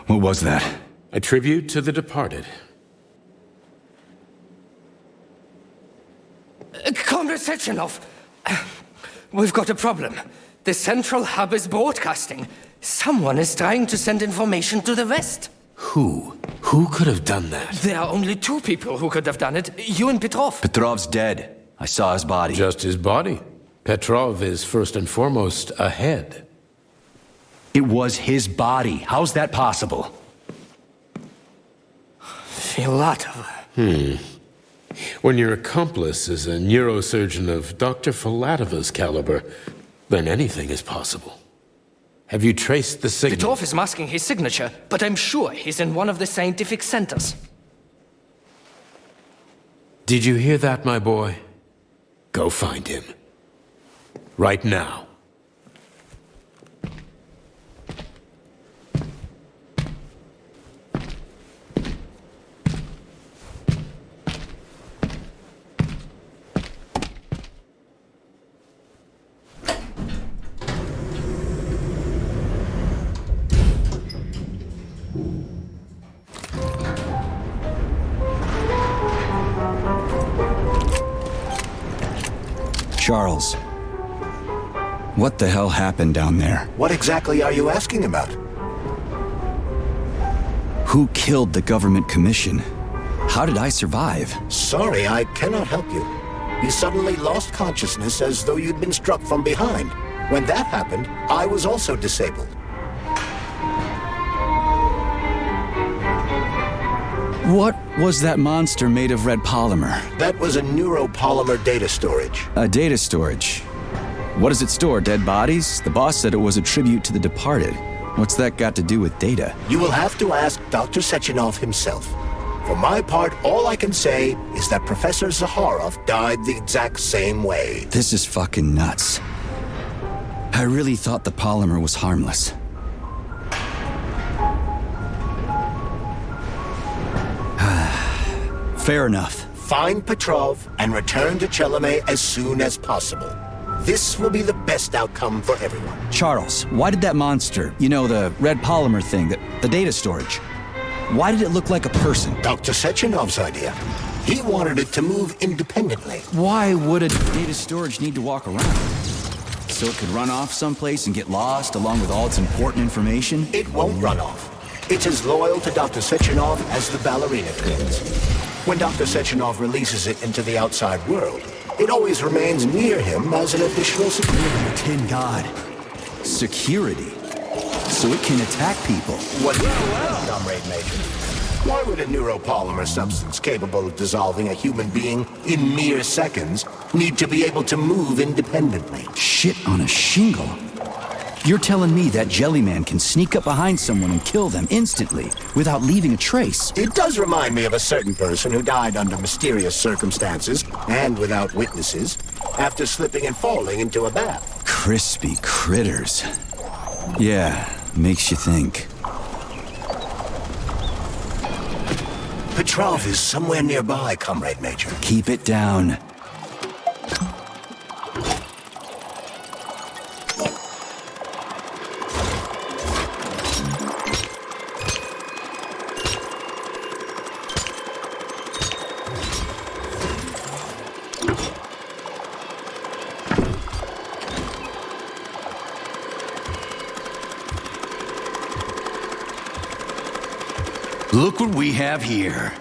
What was that? A tribute to the departed. Comrade Sechenov, we've got a problem. The central hub is broadcasting. Someone is trying to send information to the West. Who? Who could have done that? There are only two people who could have done it, you and Petrov. Petrov's dead. I saw his body. Just his body. Petrov is first and foremost a head. It was his body. How's that possible? Filatov. When your accomplice is a neurosurgeon of Dr. Filatova's caliber, then anything is possible. Have you traced the signal? Petrov is masking his signature, but I'm sure he's in one of the scientific centers. Did you hear that, my boy? Go find him. Right now. Charles, what the hell happened down there? What exactly are you asking about? Who killed the government commission? How did I survive? Sorry, I cannot help you. You suddenly lost consciousness as though you'd been struck from behind. When that happened, I was also disabled. What was that monster made of red polymer? That was a neuropolymer data storage. A data storage? What does it store, dead bodies? The boss said it was a tribute to the departed. What's that got to do with data? You will have to ask Dr. Sechenov himself. For my part, all I can say is that Professor Zaharov died the exact same way. This is fucking nuts. I really thought the polymer was harmless. Fair enough. Find Petrov and return to Chelome as soon as possible. This will be the best outcome for everyone. Charles, why did that monster, you know, the red polymer thing, the data storage, why did it look like a person? Dr. Sechenov's idea. He wanted it to move independently. Why would a data storage need to walk around? So it could run off someplace and get lost along with all its important information? It won't run off. It's as loyal to Dr. Sechenov as the ballerina twins. When Dr. Sechenov releases it into the outside world, it always remains near him as an additional security. Tin God. Security? So it can attack people? What do you think, Comrade Major? Why would a neuropolymer substance capable of dissolving a human being in mere seconds need to be able to move independently? Shit on a shingle? You're telling me that Jellyman can sneak up behind someone and kill them instantly, without leaving a trace? It does remind me of a certain person who died under mysterious circumstances, and without witnesses, after slipping and falling into a bath. Crispy critters. Yeah, makes you think. Petrov is somewhere nearby, Comrade Major. Keep it down. Look what we have here.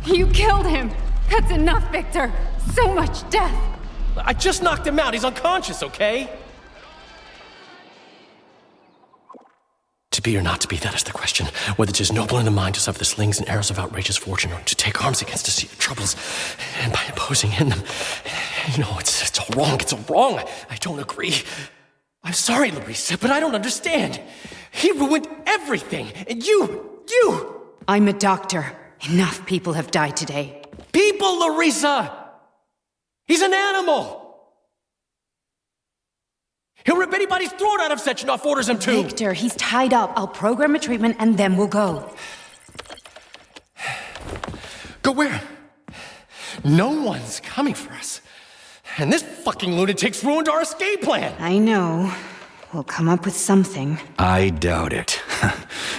You killed him! That's enough, Victor! So much death! I just knocked him out. He's unconscious, okay? To be or not to be, that is the question. Whether 'tis noble in the mind to suffer the slings and arrows of outrageous fortune, or to take arms against to see your troubles, and by imposing in them. You know, it's all wrong. It's all wrong. I don't agree. I'm sorry, Larissa, but I don't understand. He ruined everything, and you... I'm a doctor. Enough people have died today. People, Larissa! He's an animal! He'll rip anybody's throat out if Sechenov orders him to! Victor, he's tied up. I'll program a treatment and then we'll go. Go where? No one's coming for us. And this fucking lunatic's ruined our escape plan. I know. We'll come up with something. I doubt it.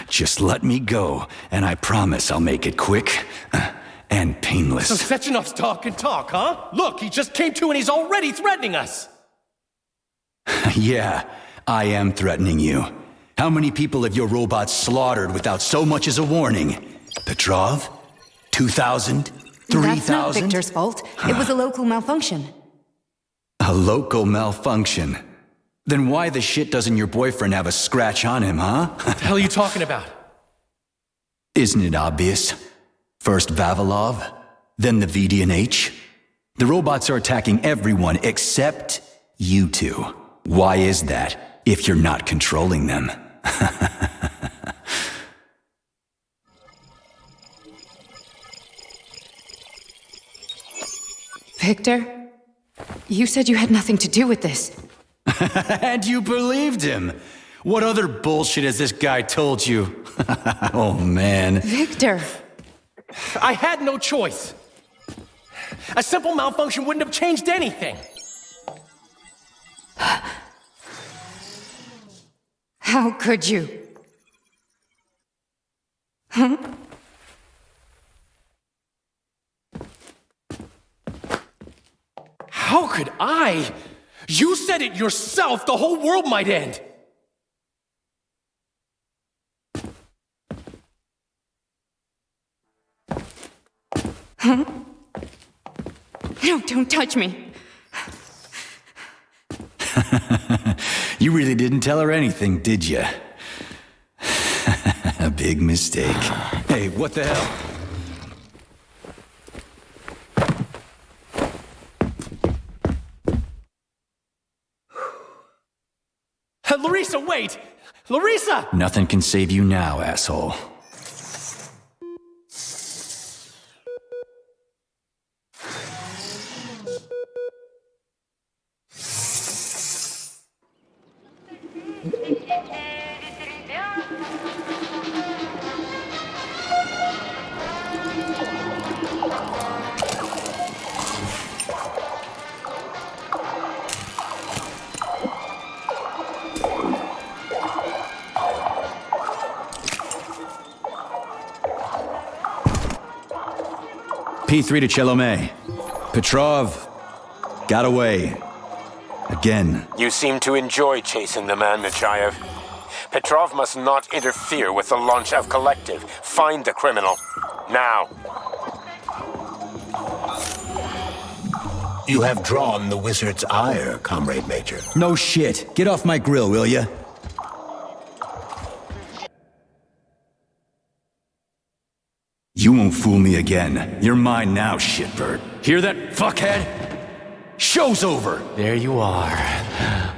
Just let me go, and I promise I'll make it quick and painless. So Sechenov's talk and talk, huh? Look, he just came to and he's already threatening us. Yeah, I am threatening you. How many people have your robots slaughtered without so much as a warning? Petrov? 2,000? 3,000? That's not Victor's fault. It was a local malfunction. A local malfunction? Then why the shit doesn't your boyfriend have a scratch on him, huh? What the hell are you talking about? Isn't it obvious? First Vavilov, then the VDNH. The robots are attacking everyone except you two. Why is that, if you're not controlling them? Victor? You said you had nothing to do with this. And you believed him. What other bullshit has this guy told you? Oh, man. Victor! I had no choice. A simple malfunction wouldn't have changed anything. How could you? Huh? How could I? You said it yourself, the whole world might end. Huh? No, don't touch me. You really didn't tell her anything, did you? A big mistake. Hey, what the hell? Larissa, wait! Larissa! Nothing can save you now, asshole. P3 to Chelomey. Petrov got away. Again. You seem to enjoy chasing the man, Nechayev. Petrov must not interfere with the launch of Collective. Find the criminal. Now. You have drawn the wizard's ire, Comrade Major. No shit. Get off my grill, will ya? You won't fool me again. You're mine now, shitbird. Hear that, fuckhead? Show's over! There you are.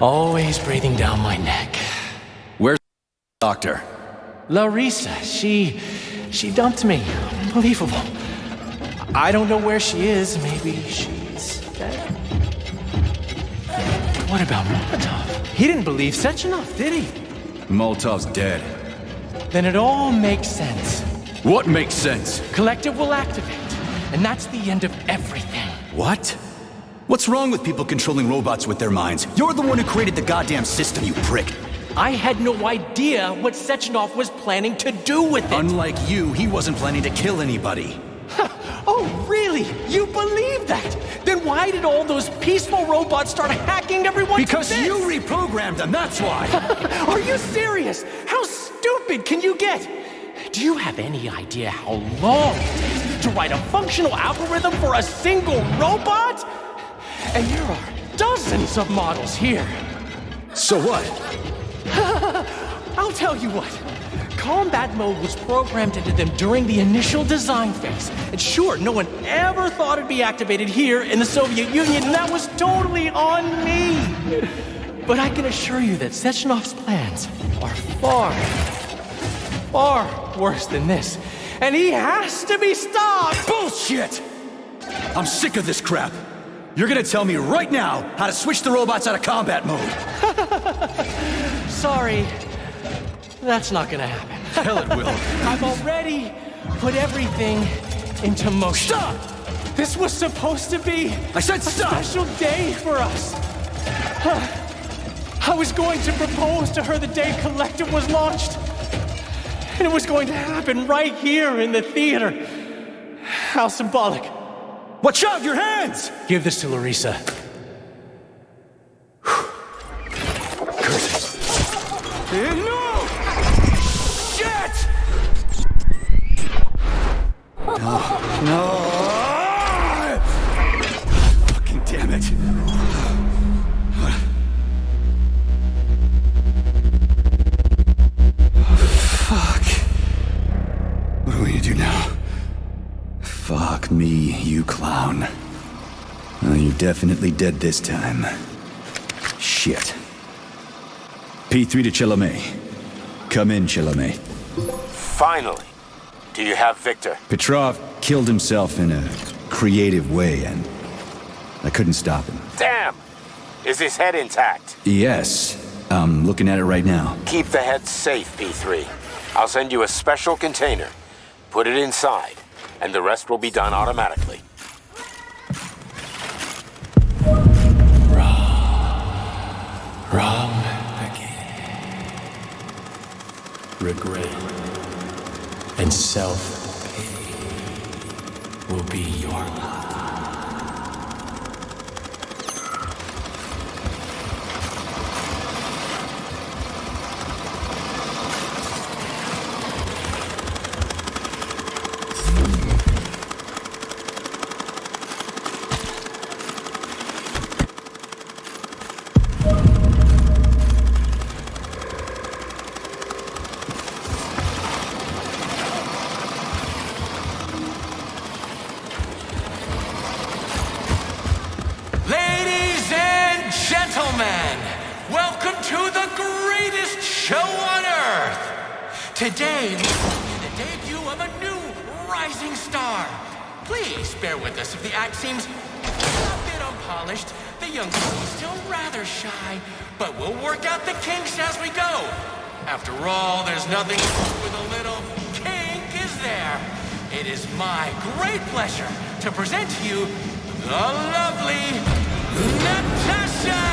Always breathing down my neck. Where's the doctor? Larissa, she dumped me. Unbelievable. I don't know where she is. Maybe she's dead. What about Molotov? He didn't believe Sechenov, did he? Molotov's dead. Then it all makes sense. What makes sense? Collective will activate, and that's the end of everything. What? What's wrong with people controlling robots with their minds? You're the one who created the goddamn system, you prick. I had no idea what Sechenov was planning to do with it. Unlike you, he wasn't planning to kill anybody. Oh, really? You believe that? Then why did all those peaceful robots start hacking everyone? Because you reprogrammed them, that's why. Are you serious? How stupid can you get? Do you have any idea how long it takes to write a functional algorithm for a single robot? And there are dozens of models here. So what? I'll tell you what. Combat mode was programmed into them during the initial design phase. And sure, no one ever thought it'd be activated here in the Soviet Union, and that was totally on me. But I can assure you that Sechenov's plans are far worse than this. And he has to be stopped! Bullshit! I'm sick of this crap. You're gonna tell me right now how to switch the robots out of combat mode. Sorry. That's not gonna happen. Hell it will. I've already put everything into motion. Stop! This was supposed to be I said stop! A special day for us. I was going to propose to her the day Collective was launched. And it was going to happen right here in the theater. How symbolic. Watch out, your hands! Give this to Larissa. No! Shit! No! Fucking damn it. Fuck. What are we gonna do now? Fuck me, you clown. Well, you're definitely dead this time. Shit. P3 to Chalamet. Come in, Chalamet. Finally. Do you have Victor? Petrov killed himself in a creative way, and I couldn't stop him. Damn! Is his head intact? Yes. I'm looking at it right now. Keep the head safe, P3. I'll send you a special container. Put it inside, and the rest will be done automatically. Wrong again. Regret and self-pity will be your lot. Today, we see the debut of a new rising star. Please bear with us if the act seems a bit unpolished. The young lady's still rather shy, but we'll work out the kinks as we go. After all, there's nothing wrong with a little kink, is there? It is my great pleasure to present to you the lovely Natasha!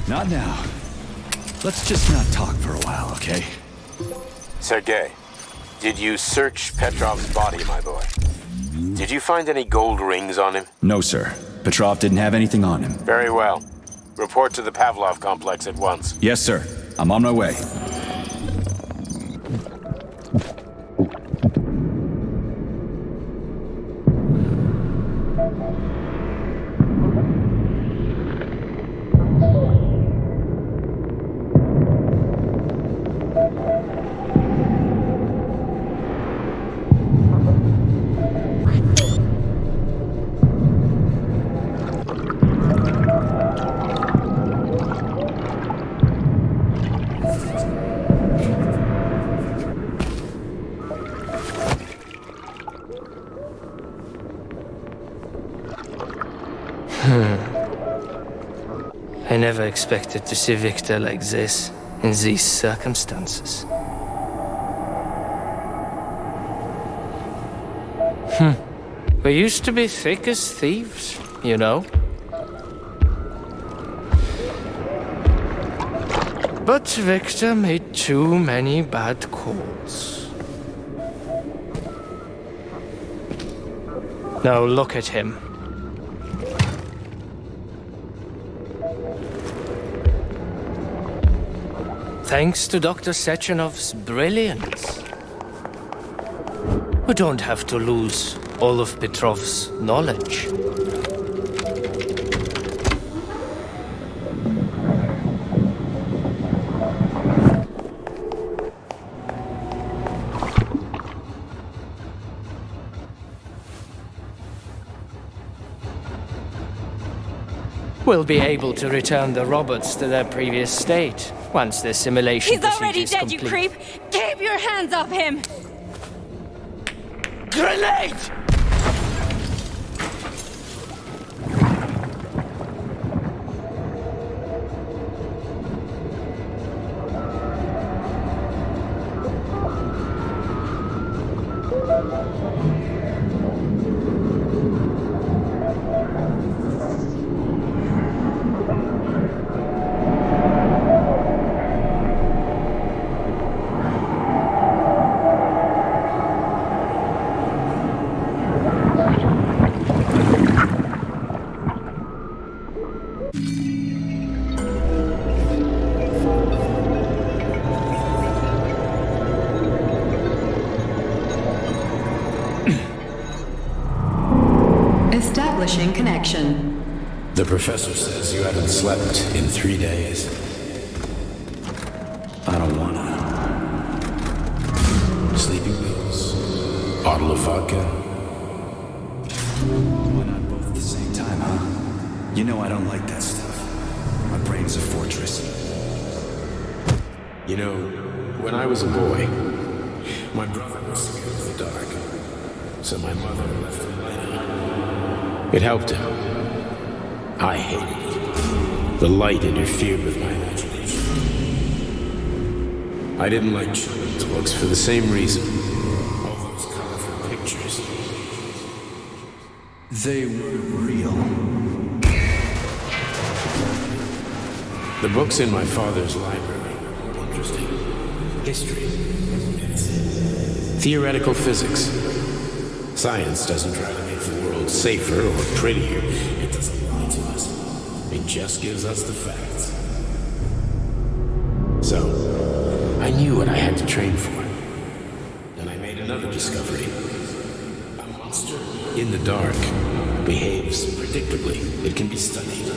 Not now. Let's just not talk for a while, okay? Sergei, did you search Petrov's body, my boy? Did you find any gold rings on him? No, sir. Petrov didn't have anything on him. Very well. Report to the Pavlov complex at once. Yes, sir. I'm on my way. I never expected to see Victor like this, in these circumstances. We used to be thick as thieves, you know? But Victor made too many bad calls. Now look at him. Thanks to Dr. Sechenov's brilliance, we don't have to lose all of Petrov's knowledge. We'll be able to return the robots to their previous state once the simulation He's already dead, complete. you creep! Keep your hands off him! Grenade! The professor says you haven't slept in 3 days. I don't wanna. Sleeping pills, bottle of vodka. Why not both at the same time, huh? You know I don't like that stuff. My brain's a fortress. You know, when I was a boy, my brother was scared of the dark, so my mother left the light on. It helped him. I hated it. The light interfered with my imagination. I didn't like children's books for the same reason. All those colorful pictures. They weren't real. The books in my father's library were interesting. History, medicine, theoretical physics. Science doesn't try to make the world safer or prettier. It doesn't lie to us. It just gives us the facts. So, I knew what I had to train for. And I made another discovery. A monster in the dark behaves predictably. It can be studied.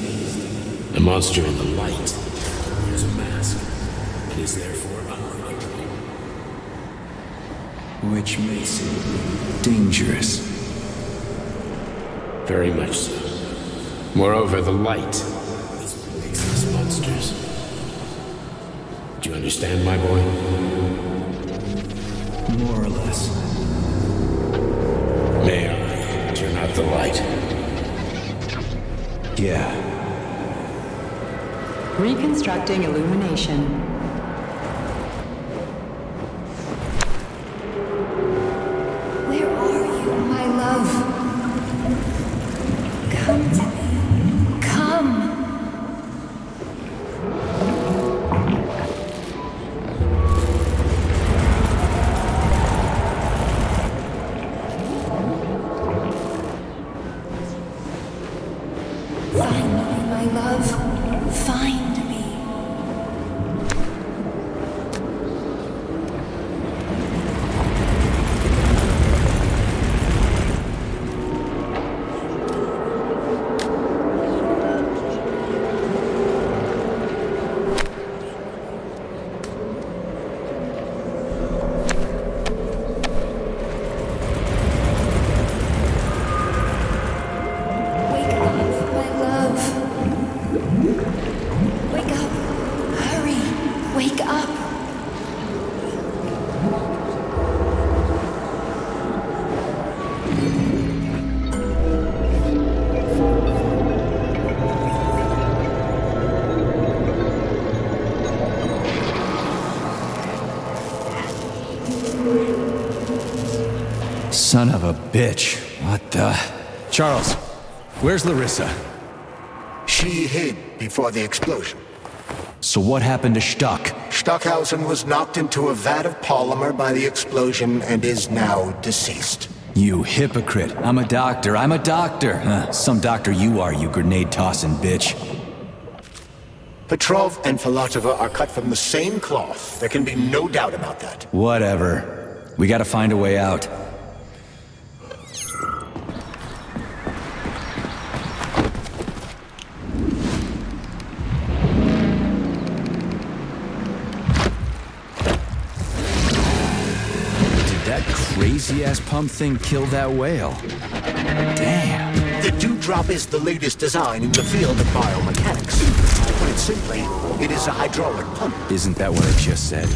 A monster in the light wears a mask and is therefore unpredictable. Which makes it dangerous. Very much so. Moreover, the light is what makes us monsters. Do you understand, my boy? More or less. May I turn out the light? Yeah. Reconstructing illumination. Where are you, my love? Come to me. Come. Find me, my love. Find me. Wake up, my love. Wake up. Hurry. Wake up. Son of a bitch. What the... Charles, where's Larissa? She hid before the explosion. So what happened to Stuck? Stockhausen was knocked into a vat of polymer by the explosion and is now deceased. You hypocrite. I'm a doctor. I'm a doctor. Some doctor you are, you grenade-tossing bitch. Petrov and Filatova are cut from the same cloth. There can be no doubt about that. Whatever. We gotta find a way out. Crazy-ass pump thing killed that whale. Damn. The Dewdrop is the latest design in the field of biomechanics. To put it simply, it is a hydraulic pump. Isn't that what I just said?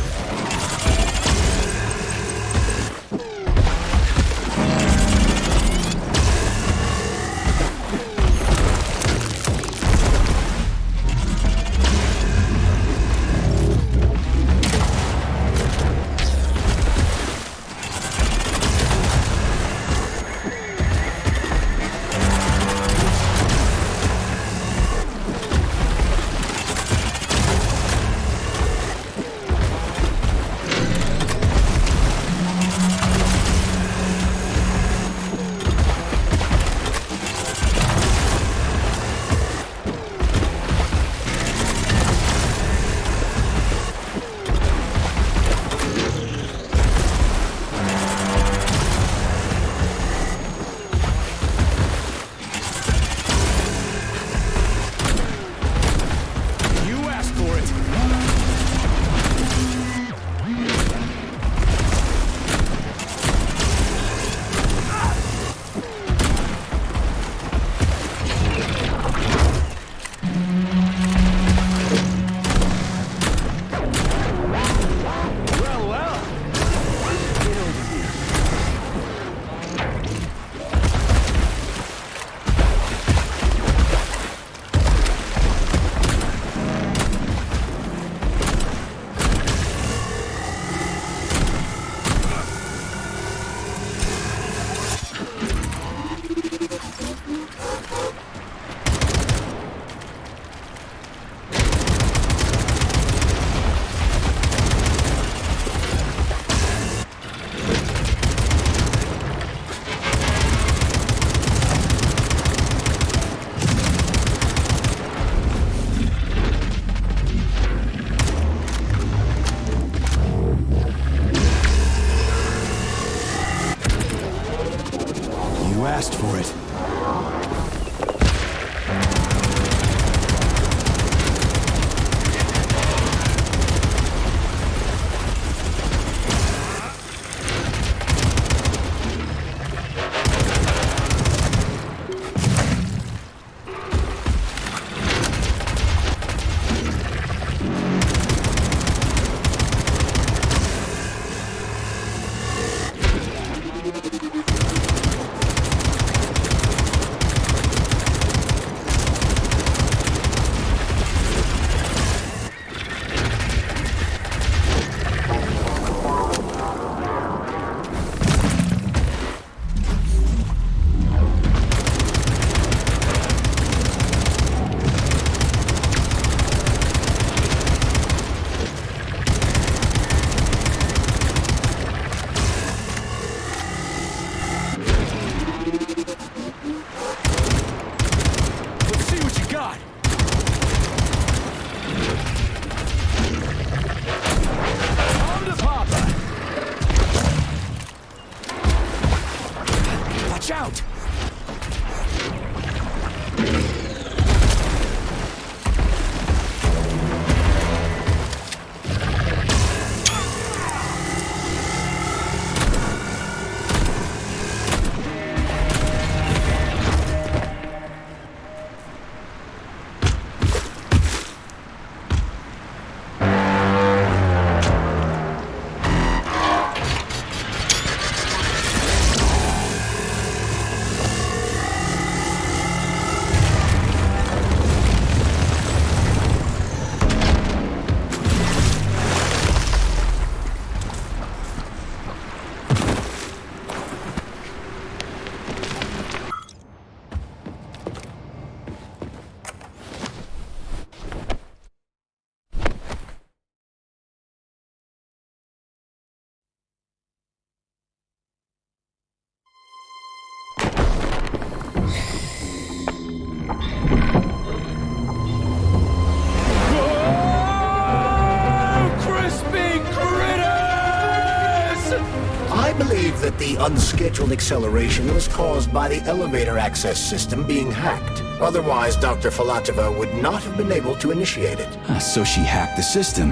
that the unscheduled acceleration was caused by the elevator access system being hacked. Otherwise, Dr. Filatova would not have been able to initiate it. So she hacked the system.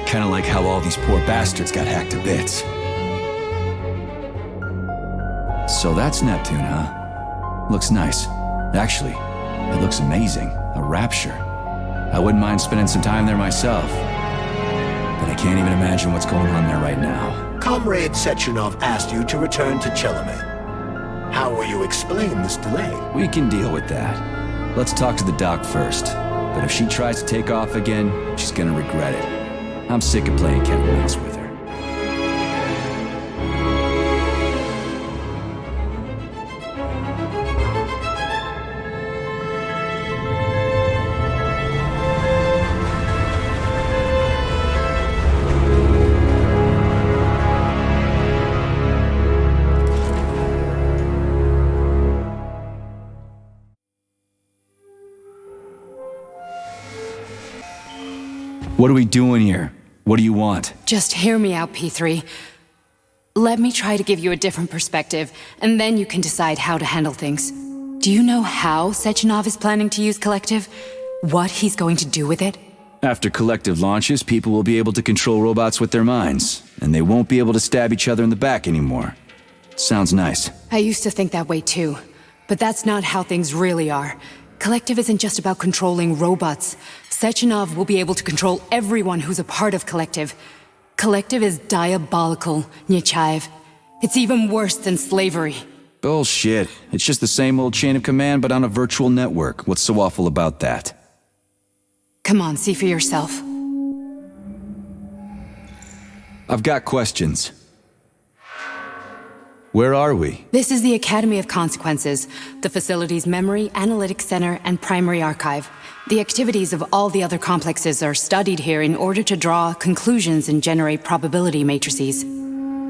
Kinda like how all these poor bastards got hacked to bits. So that's Neptune, huh? Looks nice. Actually, it looks amazing. A rapture. I wouldn't mind spending some time there myself. But I can't even imagine what's going on there right now. Comrade Sechenov asked you to return to Chelomey. How will you explain this delay? We can deal with that. Let's talk to the doc first. But if she tries to take off again, she's gonna regret it. I'm sick of playing cat and mouse with her. What are we doing here? What do you want? Just hear me out, P3. Let me try to give you a different perspective, and then you can decide how to handle things. Do you know how Sechenov is planning to use Collective? What he's going to do with it? After Collective launches, people will be able to control robots with their minds, and they won't be able to stab each other in the back anymore. Sounds nice. I used to think that way too, but that's not how things really are. Collective isn't just about controlling robots. Sechenov will be able to control everyone who's a part of Collective. Collective is diabolical, Nechayev. It's even worse than slavery. Bullshit. It's just the same old chain of command, but on a virtual network. What's so awful about that? Come on, see for yourself. I've got questions. Where are we? This is the Academy of Consequences, the facility's memory, analytics center, and primary archive. The activities of all the other complexes are studied here in order to draw conclusions and generate probability matrices.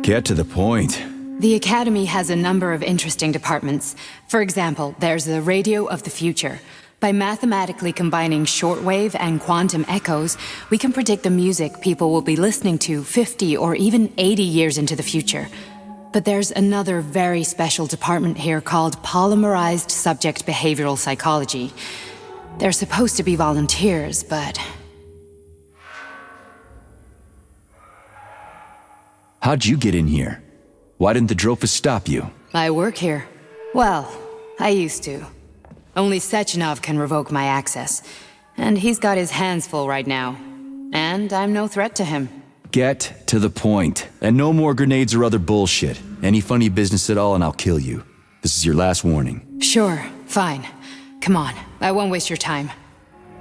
Get to the point. The Academy has a number of interesting departments. For example, there's the Radio of the Future. By mathematically combining shortwave and quantum echoes, we can predict the music people will be listening to 50 or even 80 years into the future. But there's another very special department here called Polymerized Subject Behavioral Psychology. They're supposed to be volunteers, but... How'd you get in here? Why didn't the Drofus stop you? I work here. Well, I used to. Only Sechenov can revoke my access. And he's got his hands full right now. And I'm no threat to him. Get to the point. And no more grenades or other bullshit. Any funny business at all and I'll kill you. This is your last warning. Sure, fine. Come on, I won't waste your time.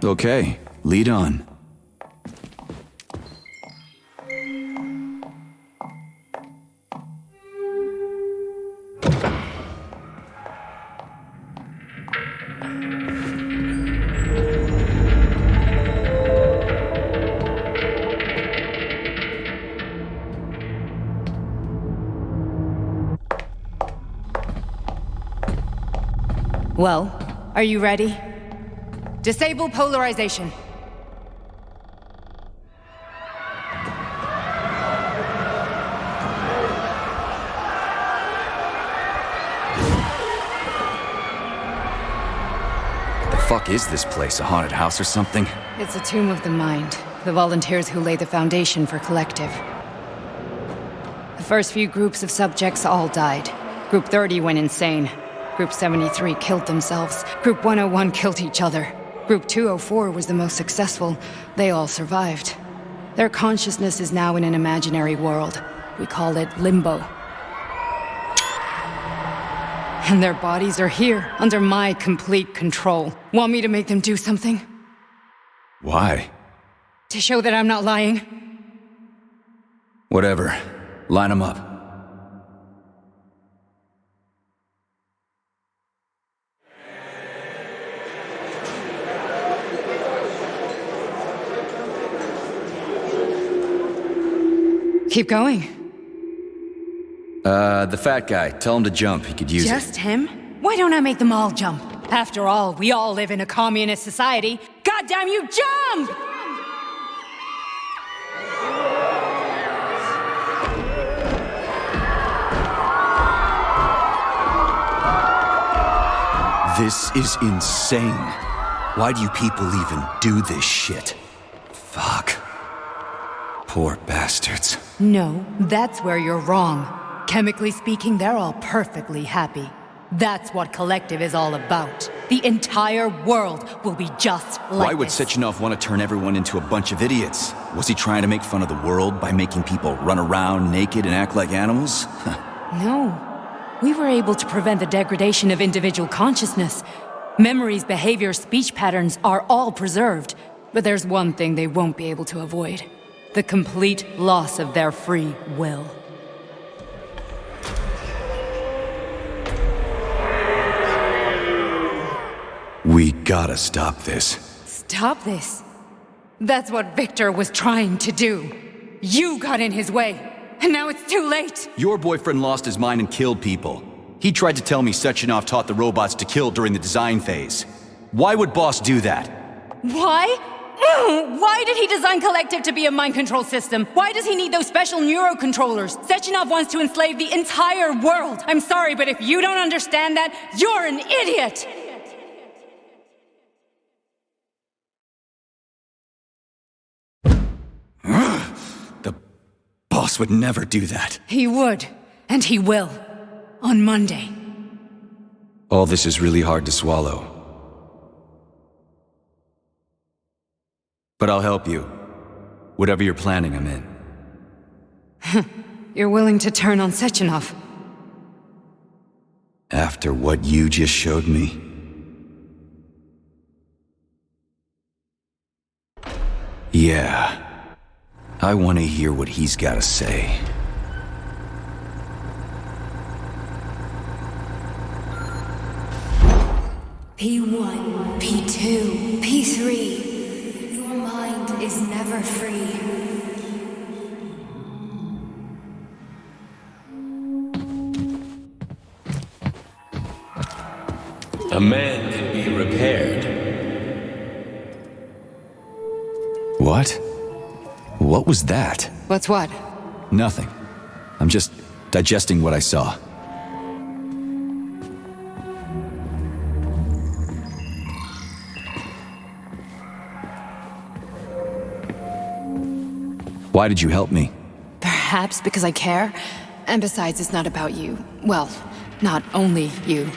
Okay, lead on. Well, are you ready? Disable polarization. The fuck is this place? A haunted house or something? It's a tomb of the mind. The volunteers who lay the foundation for Collective. The first few groups of subjects all died. Group 30 went insane. Group 73 killed themselves. Group 101 killed each other. Group 204 was the most successful. They all survived. Their consciousness is now in an imaginary world. We call it Limbo. And their bodies are here, under my complete control. Want me to make them do something? Why? To show that I'm not lying? Whatever. Line them up. Keep going. The fat guy. Tell him to jump. He could use it. Just him? Why don't I make them all jump? After all, we all live in a communist society. Goddamn you, jump! This is insane. Why do you people even do this shit? Fuck. Poor bastards. No, that's where you're wrong. Chemically speaking, they're all perfectly happy. That's what Collective is all about. The entire world will be just like Why would Sechenov want to turn everyone into a bunch of idiots? Was he trying to make fun of the world by making people run around naked and act like animals? No. We were able to prevent the degradation of individual consciousness. Memories, behaviors, speech patterns are all preserved. But there's one thing they won't be able to avoid. The complete loss of their free will. We gotta stop this. Stop this. That's what Victor was trying to do. You got in his way, and now it's too late. Your boyfriend lost his mind and killed people. He tried to tell me Sechenov taught the robots to kill during the design phase. Why would Boss do that? Why? Why did he design Collective to be a mind control system? Why does he need those special neurocontrollers? Sechenov wants to enslave the entire world. I'm sorry, but if you don't understand that, you're an idiot! The boss would never do that. He would, and he will. On Monday. All this is really hard to swallow. But I'll help you. Whatever you're planning, I'm in. You're willing to turn on Sechenov? After what you just showed me? Yeah. I want to hear what he's got to say. P1, P2, P3. Your mind is never free. A man can be repaired. What? What was that? What's what? Nothing. I'm just digesting what I saw. Why did you help me? Perhaps because I care. And besides, it's not about you. Well, not only you.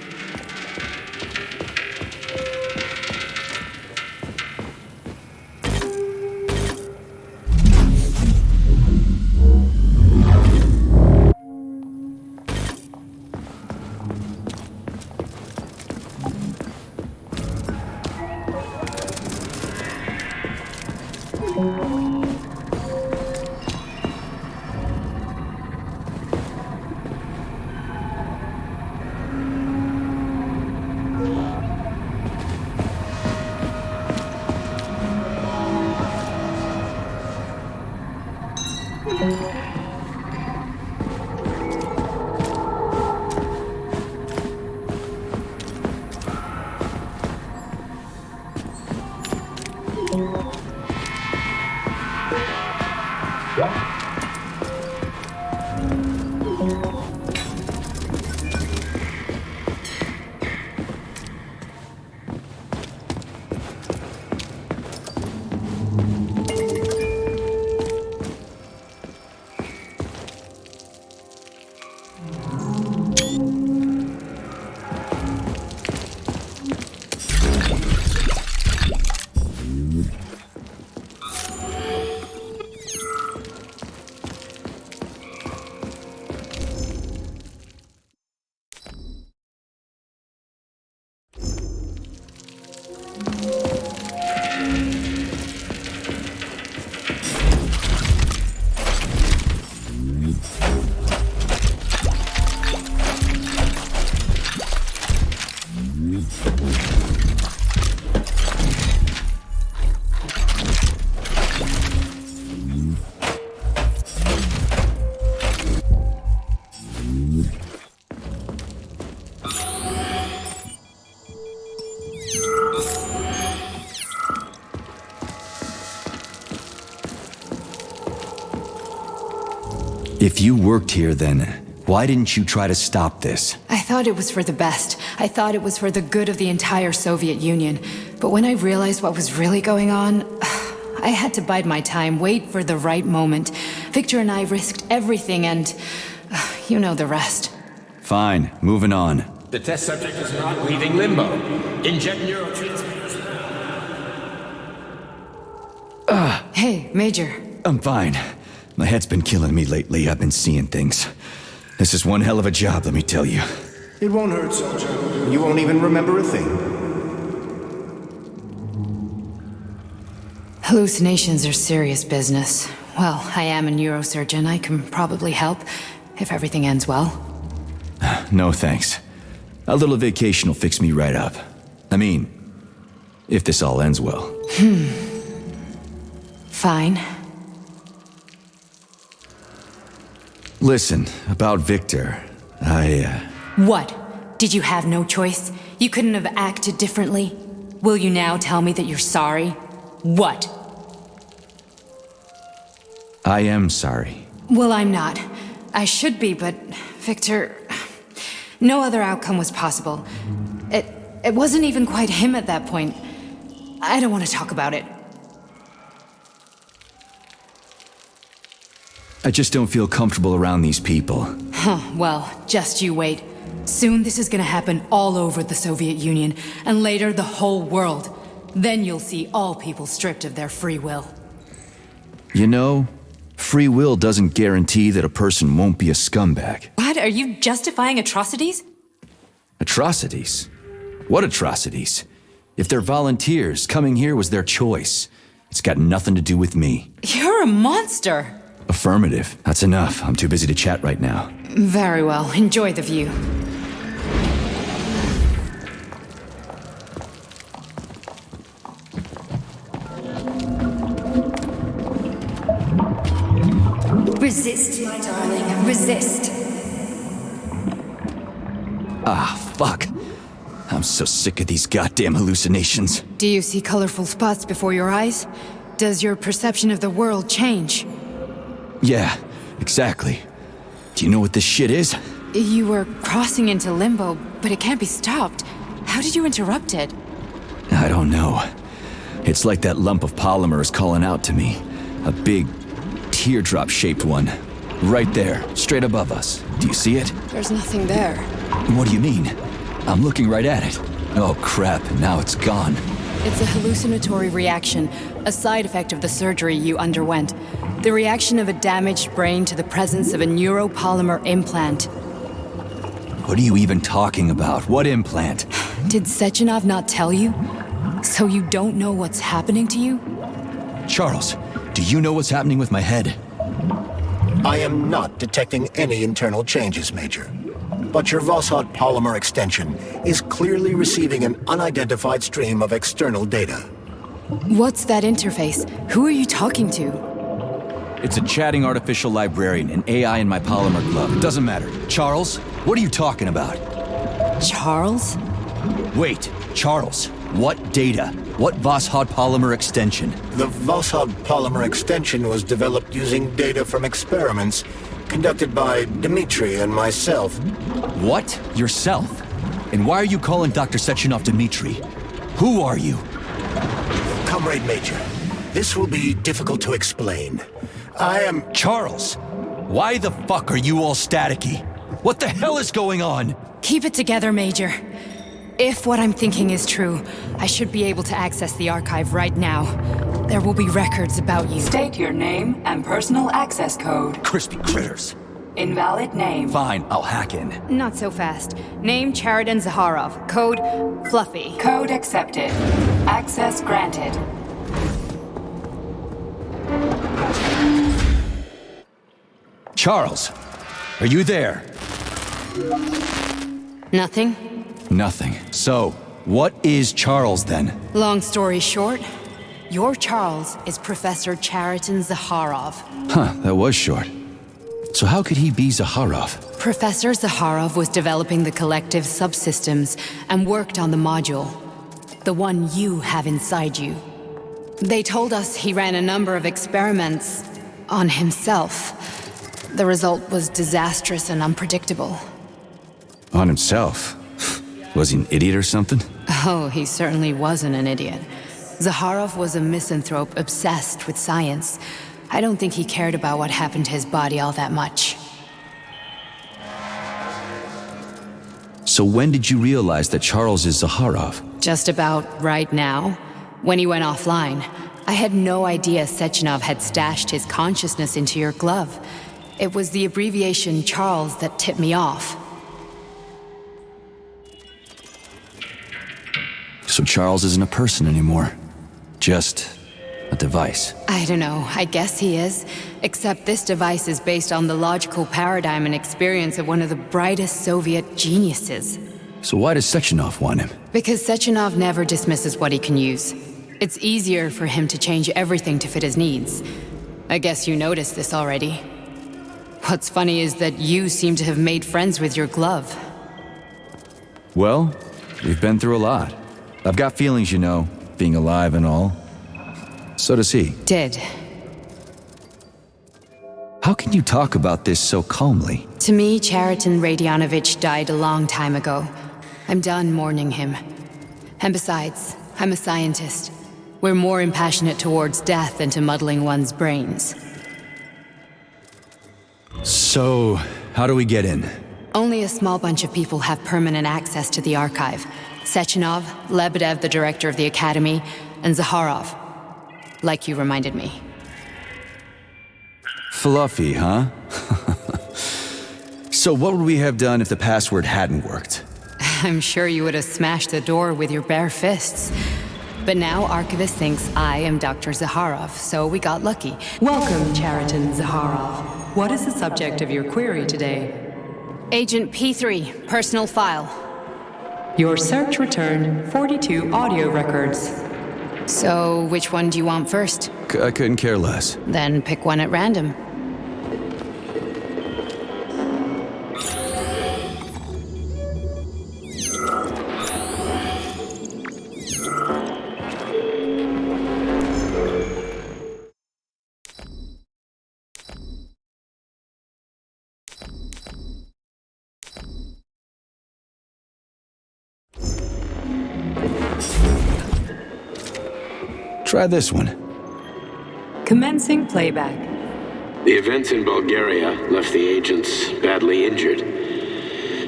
If you worked here, then why didn't you try to stop this? I thought it was for the best. I thought it was for the good of the entire Soviet Union. But when I realized what was really going on, I had to bide my time, wait for the right moment. Victor and I risked everything and you know the rest. Fine, moving on. The test subject is not leaving limbo. Inject neurotransmitters. Hey, Major. I'm fine. My head's been killing me lately. I've been seeing things. This is one hell of a job, let me tell you. It won't hurt, soldier. You won't even remember a thing. Hallucinations are serious business. Well, I am a neurosurgeon. I can probably help, if everything ends well. No thanks. A little vacation will fix me right up. I mean, if this all ends well. Fine. Listen, about Victor, What? Did you have no choice? You couldn't have acted differently? Will you now tell me that you're sorry? What? I am sorry. Well, I'm not. I should be, but Victor... No other outcome was possible. It wasn't even quite him at that point. I don't want to talk about it. I just don't feel comfortable around these people. Well, just you wait. Soon this is gonna happen all over the Soviet Union, and later the whole world. Then you'll see all people stripped of their free will. You know, free will doesn't guarantee that a person won't be a scumbag. What? Are you justifying atrocities? Atrocities? What atrocities? If they're volunteers, coming here was their choice. It's got nothing to do with me. You're a monster! Affirmative. That's enough. I'm too busy to chat right now. Very well. Enjoy the view. Resist, my darling. Resist. Ah, fuck. I'm so sick of these goddamn hallucinations. Do you see colorful spots before your eyes? Does your perception of the world change? Yeah, exactly. Do you know what this shit is? You were crossing into limbo, but it can't be stopped. How did you interrupt it? I don't know. It's like that lump of polymer is calling out to me. A big, teardrop-shaped one. Right there, straight above us. Do you see it? There's nothing there. What do you mean? I'm looking right at it. Oh crap, now it's gone. It's a hallucinatory reaction, a side effect of the surgery you underwent. The reaction of a damaged brain to the presence of a neuropolymer implant. What are you even talking about? What implant? Did Sechenov not tell you? So you don't know what's happening to you? Charles, do you know what's happening with my head? I am not detecting any internal changes, Major. But your Voskhod polymer extension is clearly receiving an unidentified stream of external data. What's that interface? Who are you talking to? It's a chatting artificial librarian, an AI in my polymer glove. It doesn't matter. Charles, what are you talking about? Charles? Wait, Charles, what data? What Voskhod polymer extension? The Voskhod polymer extension was developed using data from experiments conducted by Dmitri and myself. What? Yourself? And why are you calling Dr. Sechenov Dmitri? Who are you? Comrade Major, this will be difficult to explain. I am... Charles, why the fuck are you all staticky? What the hell is going on? Keep it together, Major. If what I'm thinking is true, I should be able to access the archive right now. There will be records about you. State your name and personal access code. Crispy critters. Invalid name. Fine, I'll hack in. Not so fast. Name Cheriton Zaharov. Code Fluffy. Code accepted. Access granted. Charles, are you there? Nothing? Nothing. So, what is Charles then? Long story short, your Charles is Professor Cheriton Zaharov. Huh, that was short. So how could he be Zaharov? Professor Zaharov was developing the collective subsystems and worked on the module. The one you have inside you. They told us he ran a number of experiments on himself. The result was disastrous and unpredictable. On himself? Was he an idiot or something? Oh, he certainly wasn't an idiot. Zaharov was a misanthrope obsessed with science. I don't think he cared about what happened to his body all that much. So when did you realize that Charles is Zaharov? Just about right now, when he went offline. I had no idea Sechenov had stashed his consciousness into your glove. It was the abbreviation Charles that tipped me off. So Charles isn't a person anymore. Just a device. I don't know, I guess he is. Except this device is based on the logical paradigm and experience of one of the brightest Soviet geniuses. So why does Sechenov want him? Because Sechenov never dismisses what he can use. It's easier for him to change everything to fit his needs. I guess you noticed this already. What's funny is that you seem to have made friends with your glove. Well, we've been through a lot. I've got feelings, you know, being alive and all. So does he. Did. How can you talk about this so calmly? To me, Chariton Radyanovich died a long time ago. I'm done mourning him. And besides, I'm a scientist. We're more impassionate towards death than to muddling one's brains. So, how do we get in? Only a small bunch of people have permanent access to the archive. Sechenov, Lebedev, the director of the Academy, and Zaharov. Like you reminded me. Fluffy, huh? So what would we have done if the password hadn't worked? I'm sure you would have smashed the door with your bare fists. But now Archivist thinks I am Dr. Zaharov, so we got lucky. Welcome, Chariton Zaharov. What is the subject of your query today? Agent P3, personal file. Your search returned 42 audio records. So, which one do you want first? I couldn't care less. Then pick one at random. Try this one. Commencing playback. The events in Bulgaria left the agents badly injured.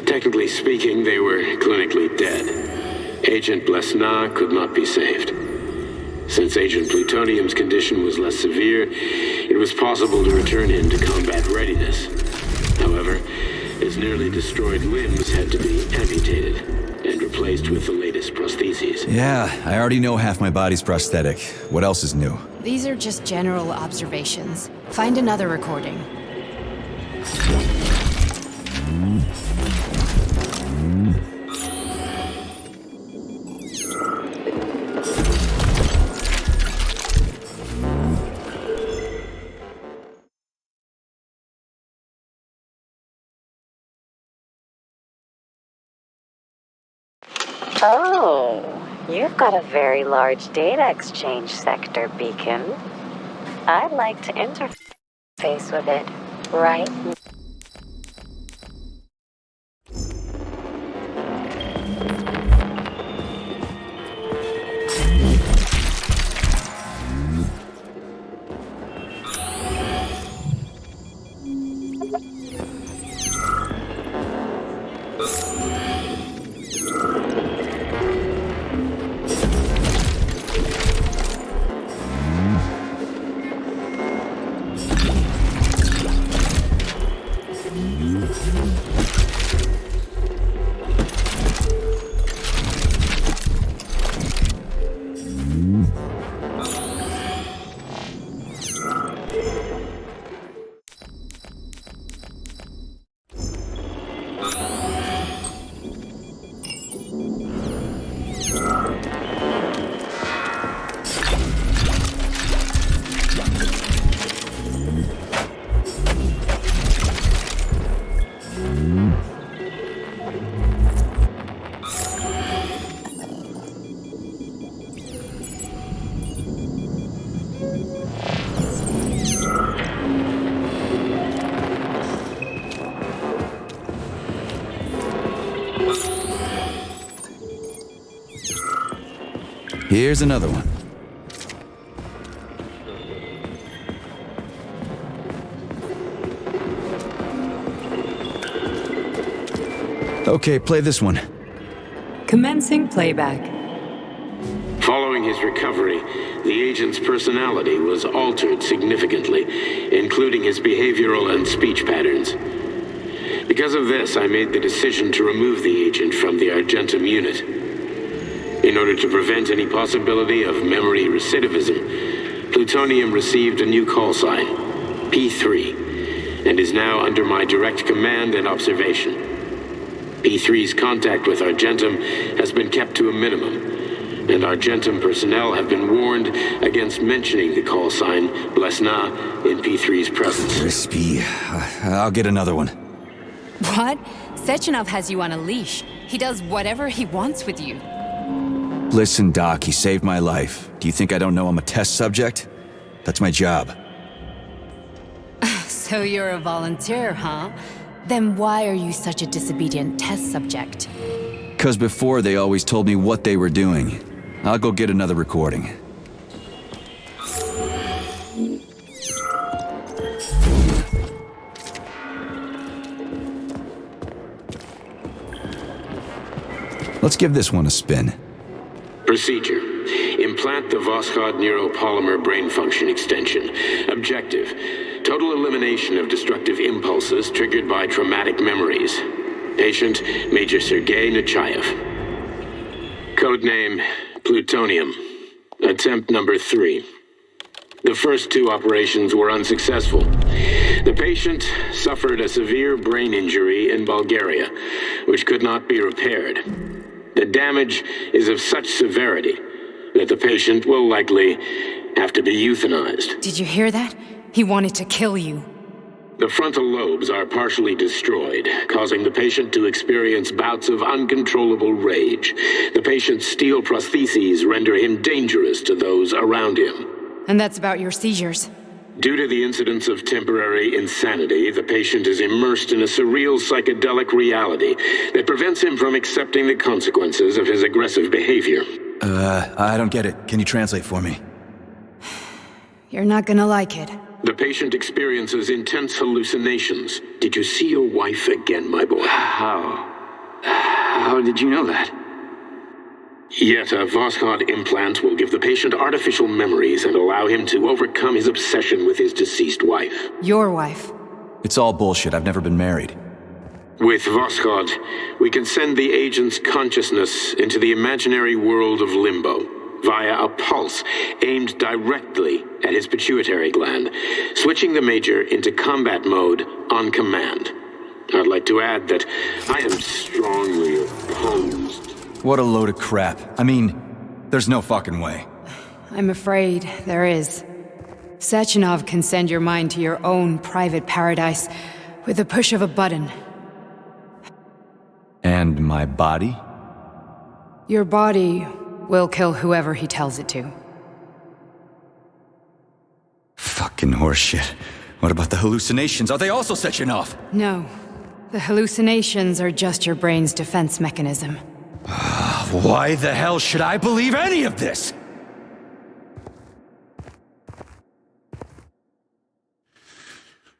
Technically speaking, they were clinically dead. Agent Blesna could not be saved. Since Agent Plutonium's condition was less severe, it was possible to return him to combat readiness. However, his nearly destroyed limbs had to be amputated and replaced with the latest prostheses. Yeah, I already know half my body's prosthetic. What else is new? These are just general observations. Find another recording. Oh, you've got a very large data exchange sector, Beacon. I'd like to interface with it right now. Here's another one. Okay, play this one. Commencing playback. Following his recovery, the agent's personality was altered significantly, including his behavioral and speech patterns. Because of this, I made the decision to remove the agent from the Argentum unit. In order to prevent any possibility of memory recidivism, Plutonium received a new call sign, P3, and is now under my direct command and observation. P3's contact with Argentum has been kept to a minimum, and Argentum personnel have been warned against mentioning the call sign Blesna in P3's presence. Crispy. I'll get another one. What? Sechenov has you on a leash. He does whatever he wants with you. Listen, Doc, he saved my life. Do you think I don't know I'm a test subject? That's my job. So you're a volunteer, huh? Then why are you such a disobedient test subject? 'Cause before they always told me what they were doing. I'll go get another recording. Let's give this one a spin. Procedure. Implant the Voskhod neuropolymer brain function extension. Objective. Total elimination of destructive impulses triggered by traumatic memories. Patient, Major Sergei Nechayev. Codename, Plutonium. Attempt number 3. The first 2 operations were unsuccessful. The patient suffered a severe brain injury in Bulgaria, which could not be repaired. The damage is of such severity that the patient will likely have to be euthanized. Did you hear that? He wanted to kill you. The frontal lobes are partially destroyed, causing the patient to experience bouts of uncontrollable rage. The patient's steel prostheses render him dangerous to those around him. And that's about your seizures. Due to the incidence of temporary insanity, the patient is immersed in a surreal psychedelic reality that prevents him from accepting the consequences of his aggressive behavior. I don't get it. Can you translate for me? You're not gonna like it. The patient experiences intense hallucinations. Did you see your wife again, my boy? How did you know that? Yet a Voskhod implant will give the patient artificial memories and allow him to overcome his obsession with his deceased wife. Your wife. It's all bullshit. I've never been married. With Voskhod, we can send the agent's consciousness into the imaginary world of limbo via a pulse aimed directly at his pituitary gland, switching the Major into combat mode on command. I'd like to add that I am strongly opposed. What a load of crap. I mean, there's no fucking way. I'm afraid there is. Sechenov can send your mind to your own private paradise with the push of a button. And my body? Your body will kill whoever he tells it to. Fucking horseshit. What about the hallucinations? Are they also Sechenov? No. The hallucinations are just your brain's defense mechanism. Why the hell should I believe any of this?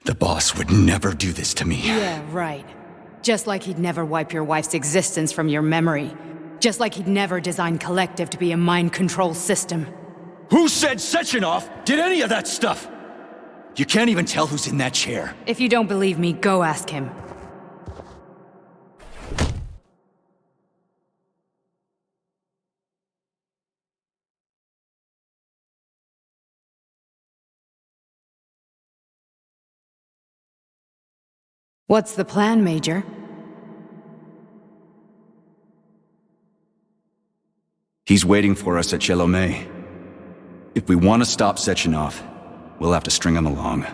The boss would never do this to me. Yeah, right. Just like he'd never wipe your wife's existence from your memory. Just like he'd never design Collective to be a mind control system. Who said Sechenov did any of that stuff? You can't even tell who's in that chair. If you don't believe me, go ask him. What's the plan, Major? He's waiting for us at Chelomey. If we want to stop Sechenov, we'll have to string him along.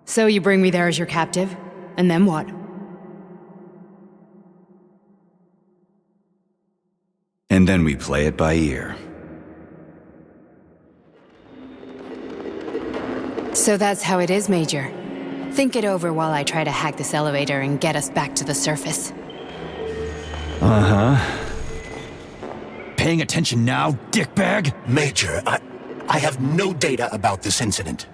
So you bring me there as your captive? And then what? And then we play it by ear. So that's how it is, Major. Think it over while I try to hack this elevator and get us back to the surface. Uh-huh. paying attention now, dickbag? Major, I have no data about this incident.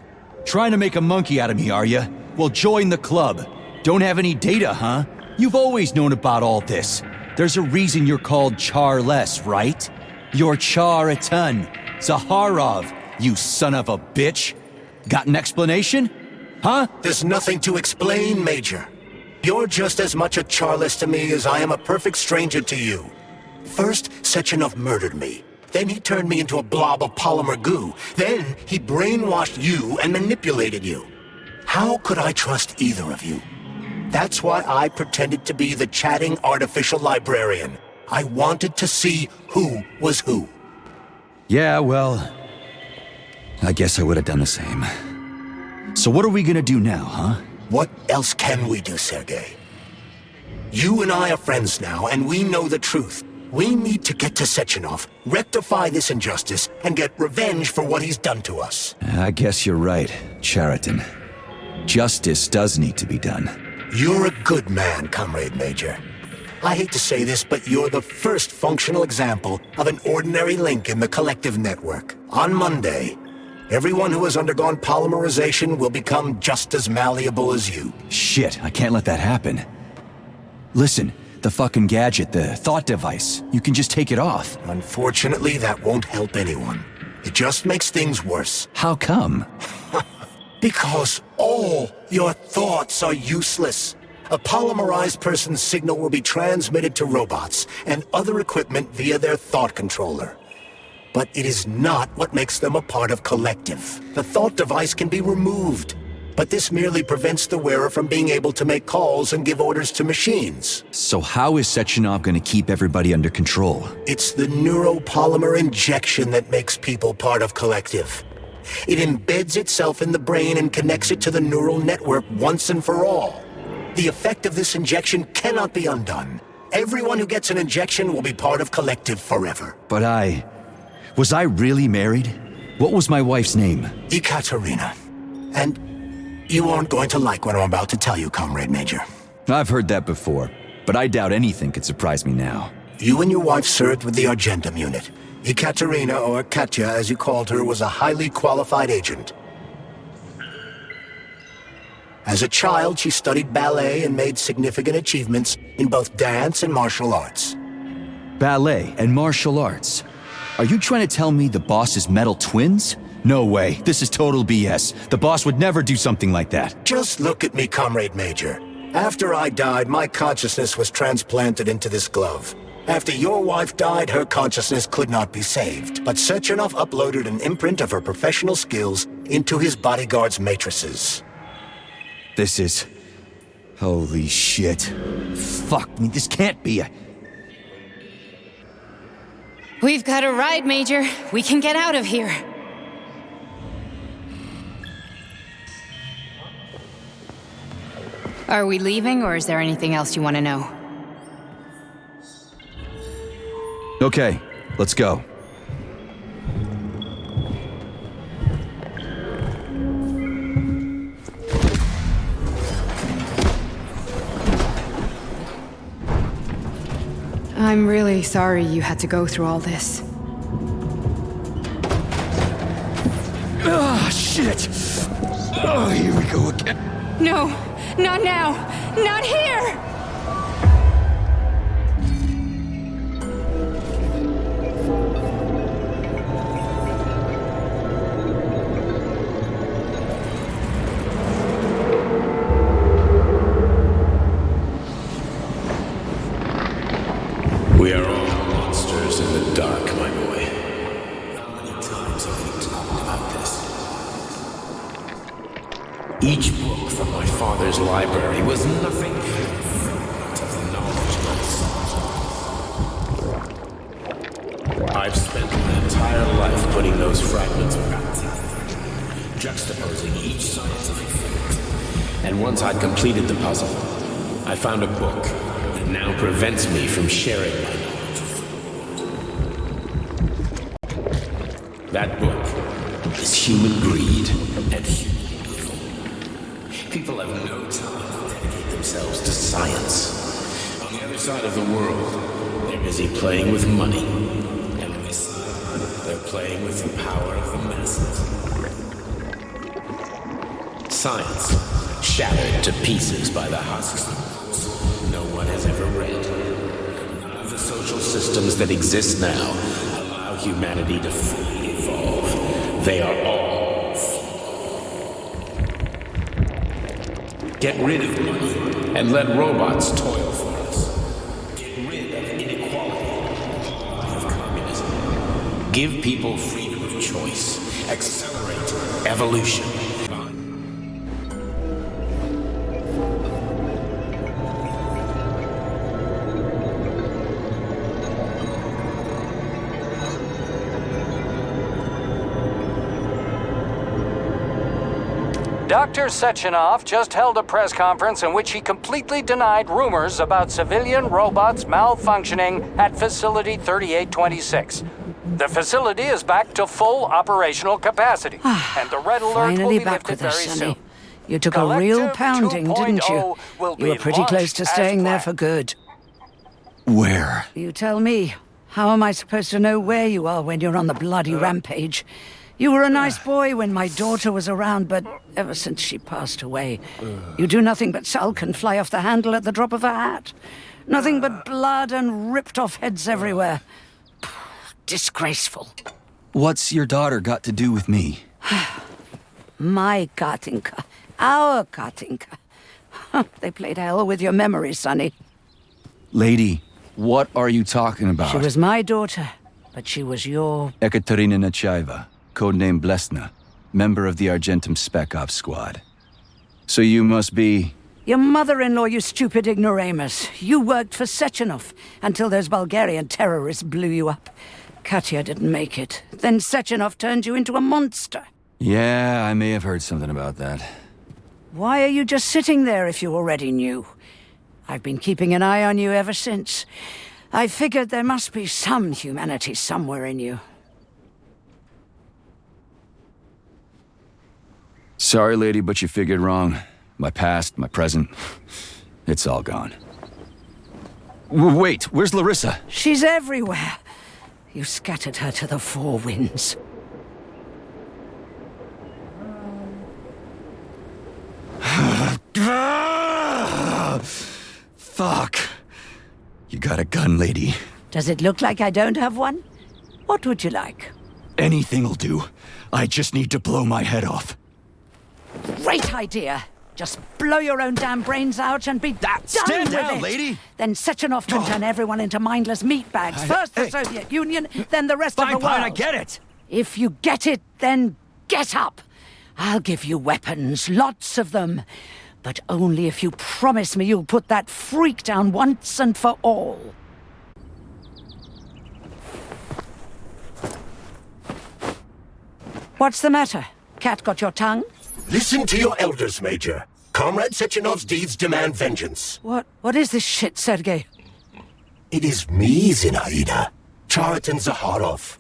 Trying to make a monkey out of me, are you? Well, join the club. Don't have any data, huh? You've always known about all this. There's a reason you're called Charless, right? You're Char-a-ton. Zaharov, you son of a bitch. Got an explanation? Huh? There's nothing to explain, Major. You're just as much a Charless to me as I am a perfect stranger to you. First, Sechenov murdered me. Then he turned me into a blob of polymer goo. Then he brainwashed you and manipulated you. How could I trust either of you? That's why I pretended to be the chatting artificial librarian. I wanted to see who was who. Yeah, well, I guess I would have done the same. So what are we gonna do now, huh? What else can we do, Sergei? You and I are friends now, and we know the truth. We need to get to Sechenov, rectify this injustice, and get revenge for what he's done to us. I guess you're right, Chariton. Justice does need to be done. You're a good man, Comrade Major. I hate to say this, but you're the first functional example of an ordinary link in the collective network. On Monday, everyone who has undergone polymerization will become just as malleable as you. Shit, I can't let that happen. Listen, the fucking gadget, the thought device, you can just take it off. Unfortunately, that won't help anyone. It just makes things worse. How come? Because all your thoughts are useless. A polymerized person's signal will be transmitted to robots and other equipment via their thought controller. But it is not what makes them a part of collective. The thought device can be removed, but this merely prevents the wearer from being able to make calls and give orders to machines. So how is Sechenov going to keep everybody under control? It's the neuropolymer injection that makes people part of collective. It embeds itself in the brain and connects it to the neural network once and for all. The effect of this injection cannot be undone. Everyone who gets an injection will be part of collective forever. But was I really married? What was my wife's name? Ekaterina. And you aren't going to like what I'm about to tell you, Comrade Major. I've heard that before, but I doubt anything could surprise me now. You and your wife served with the Argentum unit. Ekaterina, or Katya as you called her, was a highly qualified agent. As a child, she studied ballet and made significant achievements in both dance and martial arts. Ballet and martial arts? Are you trying to tell me the boss is metal twins? No way, this is total BS. The boss would never do something like that. Just look at me, Comrade Major. After I died, my consciousness was transplanted into this glove. After your wife died, her consciousness could not be saved. But Sechenov uploaded an imprint of her professional skills into his bodyguard's matrices. This is... holy shit. Fuck me, this can't be We've got a ride, Major. We can get out of here. Are we leaving, or is there anything else you want to know? Okay, let's go. I'm really sorry you had to go through all this. Ah, shit! Oh, here we go again. No, not now! Not here! We are all monsters in the dark, my boy. How many times have we talked about this? Each book from my father's library was nothing but of the knowledge that I've spent my entire life putting those fragments back together, juxtaposing each scientific fact. And once I'd completed the puzzle, I found a book that now prevents me from sharing my knowledge. That book is Human Greed and Human Evil. People have no time to dedicate themselves to science. On the other side of the world, they're busy playing with money and playing with the power of the masses. Science, shattered to pieces by the husks no one has ever read. None of the social systems that exist now allow humanity to fully evolve. They are all flawed. Get rid of money and let robots toil for us. Get rid of inequality, of communism. Give people freedom of choice. Accelerate evolution. Dr. Sechenov just held a press conference in which he completely denied rumors about civilian robots malfunctioning at Facility 3826. The facility is back to full operational capacity, and the red alert will Finally be back lifted with us, very Sonny. soon. You took a real Collective pounding, didn't you? 2.0 will You were be pretty close launched to as staying there planned. for good. Where? You tell me. How am I supposed to know where you are when you're on the bloody rampage? You were a nice boy when my daughter was around, but ever since she passed away, you do nothing but sulk and fly off the handle at the drop of a hat. Nothing but blood and ripped off heads everywhere. Disgraceful. What's your daughter got to do with me? My Katinka. Our Katinka. They played hell with your memory, Sonny. Lady, what are you talking about? She was my daughter, but she was your... Ekaterina Nechaeva, codename Blesna, member of the Argentum Spec Ops squad. So you must be... Your mother-in-law, you stupid ignoramus. You worked for Sechenov until those Bulgarian terrorists blew you up. Katya didn't make it. Then Sechenov turned you into a monster. Yeah, I may have heard something about that. Why are you just sitting there if you already knew? I've been keeping an eye on you ever since. I figured there must be some humanity somewhere in you. Sorry, lady, but you figured wrong. My past, my present, it's all gone. Wait, where's Larissa? She's everywhere. You scattered her to the four winds. Fuck. You got a gun, lady. Does it look like I don't have one? What would you like? Anything'll do. I just need to blow my head off. Great idea. Just blow your own damn brains out and be done stand with down, it. lady. Then Sechenov can turn everyone into mindless meatbags. First the Soviet Union, then the rest of the world. Fine, I get it. If you get it, then get up. I'll give you weapons, lots of them. But only if you promise me you'll put that freak down once and for all. What's the matter? Cat got your tongue? Listen to your elders, Major. Comrade Sechenov's deeds demand vengeance. What is this shit, Sergei? It is me, Zinaida. Chariton Zaharov.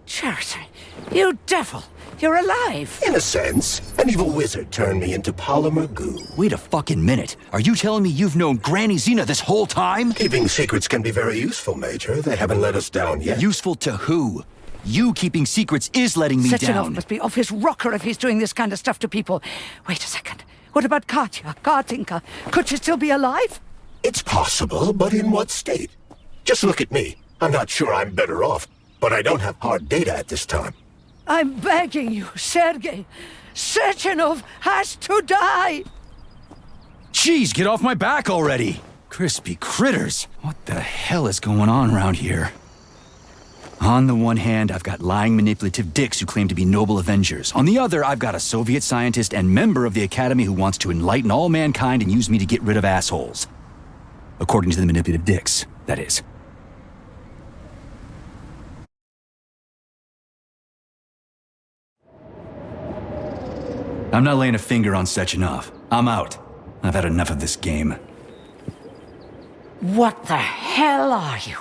Chariton? You devil! You're alive! In a sense, an evil wizard turned me into polymer goo. Wait a fucking minute. Are you telling me you've known Granny Zina this whole time? Keeping secrets can be very useful, Major. They haven't let us down yet. Useful to who? You keeping secrets is letting me Sechenov down. must be off his rocker if he's doing this kind of stuff to people. Wait a second. What about Katya, Katinka? Could she still be alive? It's possible, but in what state? Just look at me. I'm not sure I'm better off, but I don't have hard data at this time. I'm begging you, Sergei. Sechenov has to die! Jeez, get off my back already! Crispy critters! What the hell is going on around here? On the one hand, I've got lying, manipulative dicks who claim to be noble avengers. On the other, I've got a Soviet scientist and member of the Academy who wants to enlighten all mankind and use me to get rid of assholes. According to the manipulative dicks, that is. I'm not laying a finger on Sechenov. I'm out. I've had enough of this game. What the hell are you?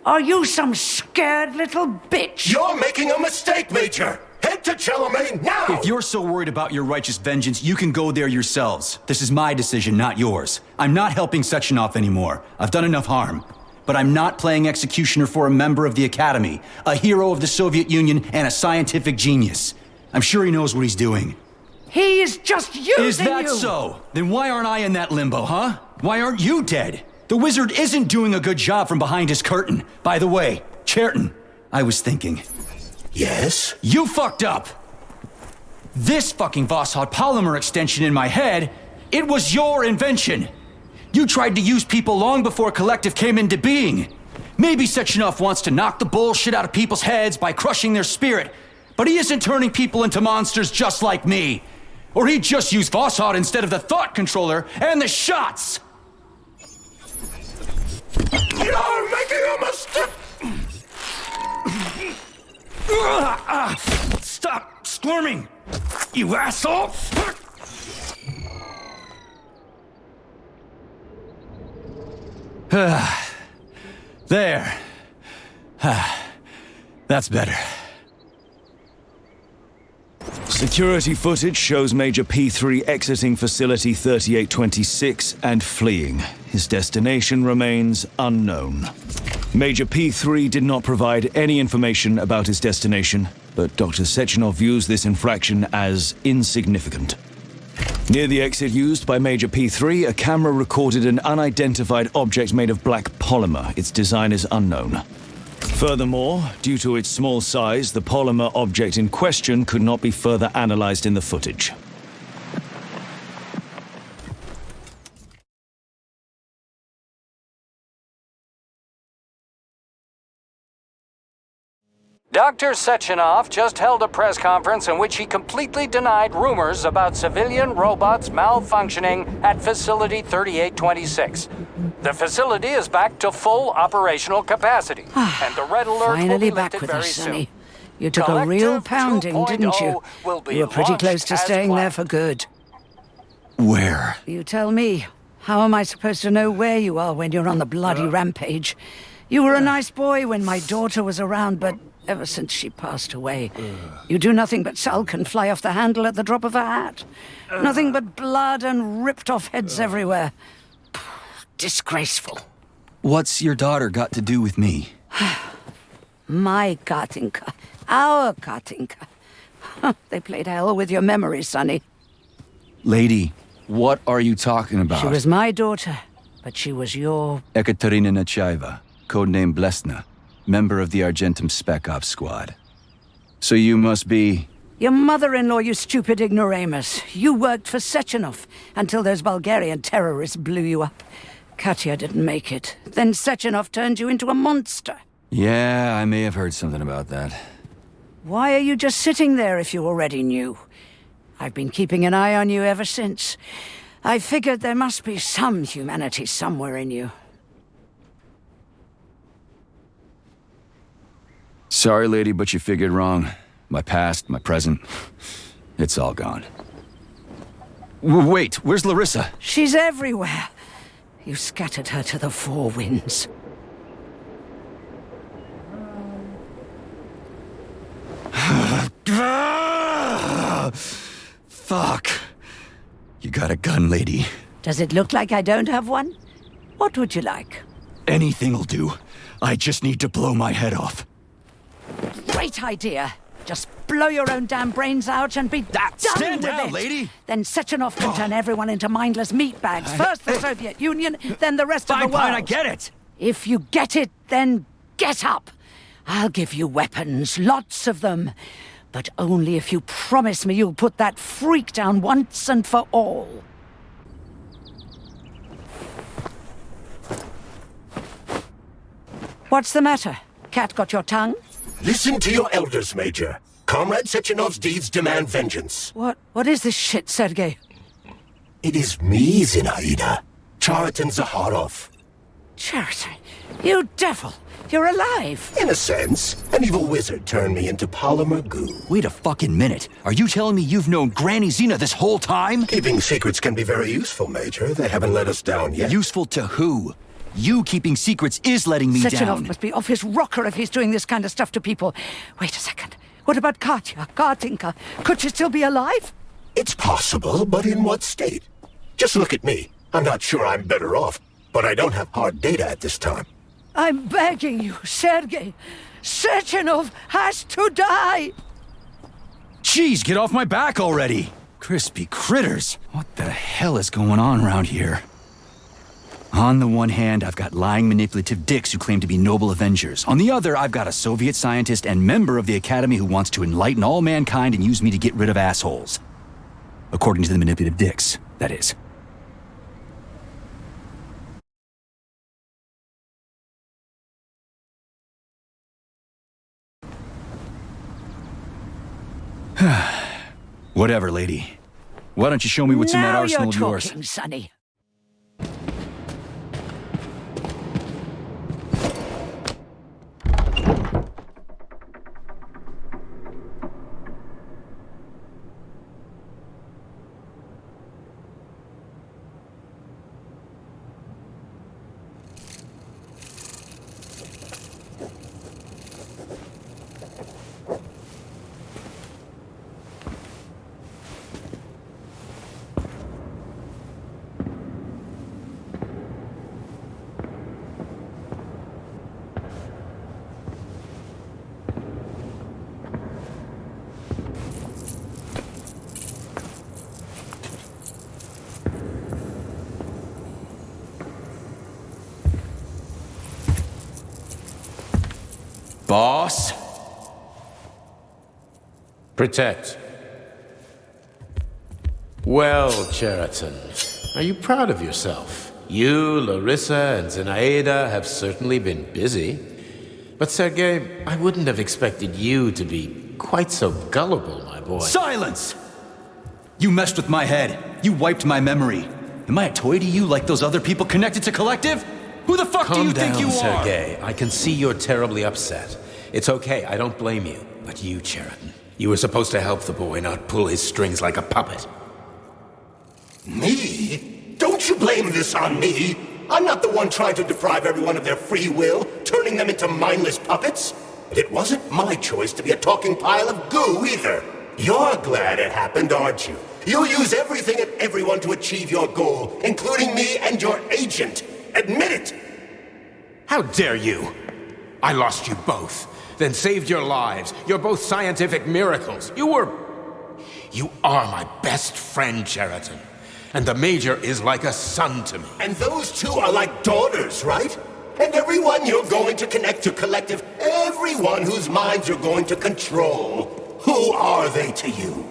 Are you some scared little bitch? You're making a mistake, Major! Head to Chelomane now! If you're so worried about your righteous vengeance, you can go there yourselves. This is my decision, not yours. I'm not helping Sechenov anymore. I've done enough harm. but I'm not playing executioner for a member of the Academy, a hero of the Soviet Union, and a scientific genius. I'm sure he knows what he's doing. He is just using you! Is that so? Then why aren't I in that limbo, huh? Why aren't you dead? The wizard isn't doing a good job from behind his curtain. By the way, Cherton, I was thinking. Yes? You fucked up! This fucking Voskhod polymer extension in my head, it was your invention! You tried to use people long before Collective came into being. Maybe Sechenov wants to knock the bullshit out of people's heads by crushing their spirit, but he isn't turning people into monsters just like me. Or he'd just use Voskhod instead of the thought controller and the shots! You're making a mistake! Stop squirming, you asshole! There. That's better. Security footage shows Major P3 exiting Facility 3826 and fleeing. His destination remains unknown. Major P3 did not provide any information about his destination, but Dr. Sechenov views this infraction as insignificant. Near the exit used by Major P3, a camera recorded an unidentified object made of black polymer. Its design is unknown. Furthermore, due to its small size, the polymer object in question could not be further analyzed in the footage. Dr. Sechenov just held a press conference in which he completely denied rumors about civilian robots malfunctioning at Facility 3826. The facility is back to full operational capacity, and the red alert will Finally be back lifted with very us, soon. Sonny. You took a real pounding, didn't you? will be You were pretty launched close to as staying there planned. for good. Where? You tell me. How am I supposed to know where you are when you're on the bloody rampage? You were a nice boy when my daughter was around, but ever since she passed away, you do nothing but sulk and fly off the handle at the drop of a hat. Nothing but blood and ripped off heads everywhere. Disgraceful. What's your daughter got to do with me? My Katinka. Our Katinka. They played hell with your memory, Sonny. Lady, what are you talking about? She was my daughter, but she was your... Ekaterina Nechaeva, codename Blesna, member of the Argentum Spec Ops squad. So you must be... Your mother-in-law, you stupid ignoramus. You worked for Sechenov until those Bulgarian terrorists blew you up. Katya didn't make it. Then Sechenov turned you into a monster. Yeah, I may have heard something about that. Why are you just sitting there if you already knew? I've been keeping an eye on you ever since. I figured there must be some humanity somewhere in you. Sorry, lady, but you figured wrong. My past, my present, it's all gone. Wait, where's Larissa? She's everywhere. You scattered her to the four winds. Fuck. You got a gun, lady. Does it look like I don't have one? What would you like? Anything'll do. I just need to blow my head off. Great idea. Just blow your own damn brains out and be done stand with down, it. lady. Then Sechenov can turn everyone into mindless meatbags. First the Soviet Union, then the rest of the world. Fine, I get it. If you get it, then get up. I'll give you weapons, lots of them. But only if you promise me you'll put that freak down once and for all. What's the matter? Cat got your tongue? Listen to your elders, Major. Comrade Sechenov's deeds demand vengeance. What is this shit, Sergei? It is me, Zinaida. Chariton Zaharov. Chariton? You devil! You're alive! In a sense, an evil wizard turned me into polymer goo. Wait a fucking minute. Are you telling me you've known Granny Zina this whole time? Keeping secrets can be very useful, Major. They haven't let us down yet. Useful to who? You keeping secrets is letting me Sechenov down. must be off his rocker if he's doing this kind of stuff to people. Wait a second. What about Katya, Katinka? Could she still be alive? It's possible, but in what state? Just look at me. I'm not sure I'm better off, but I don't have hard data at this time. I'm begging you, Sergei. Sechenov has to die! Jeez, get off my back already! Crispy critters! What the hell is going on around here? On the one hand, I've got lying, manipulative dicks who claim to be noble avengers. On the other, I've got a Soviet scientist and member of the Academy who wants to enlighten all mankind and use me to get rid of assholes. According to the manipulative dicks, that is. Whatever, lady. Why don't you show me what's in that arsenal of yours? Now you're talking, Sonny. Boss? Protect. Well, Cheriton, are you proud of yourself? You, Larissa, and Zenaida have certainly been busy. But Sergei, I wouldn't have expected you to be quite so gullible, my boy. Silence! You messed with my head. You wiped my memory. Am I a toy to you like those other people connected to Collective? Who the fuck do you think you are? Calm down, Sergei. I can see you're terribly upset. It's okay, I don't blame you. But you, Cheriton, you were supposed to help the boy, not pull his strings like a puppet. Me? Don't you blame this on me? I'm not the one trying to deprive everyone of their free will, turning them into mindless puppets. And it wasn't my choice to be a talking pile of goo either. You're glad it happened, aren't you? You'll use everything and everyone to achieve your goal, including me and your agent. Admit it! How dare you? I lost you both, then saved your lives. You're both scientific miracles. You are my best friend, Cheriton. And the Major is like a son to me. And those two are like daughters, right? And everyone you're going to connect to Collective, everyone whose minds you're going to control, who are they to you?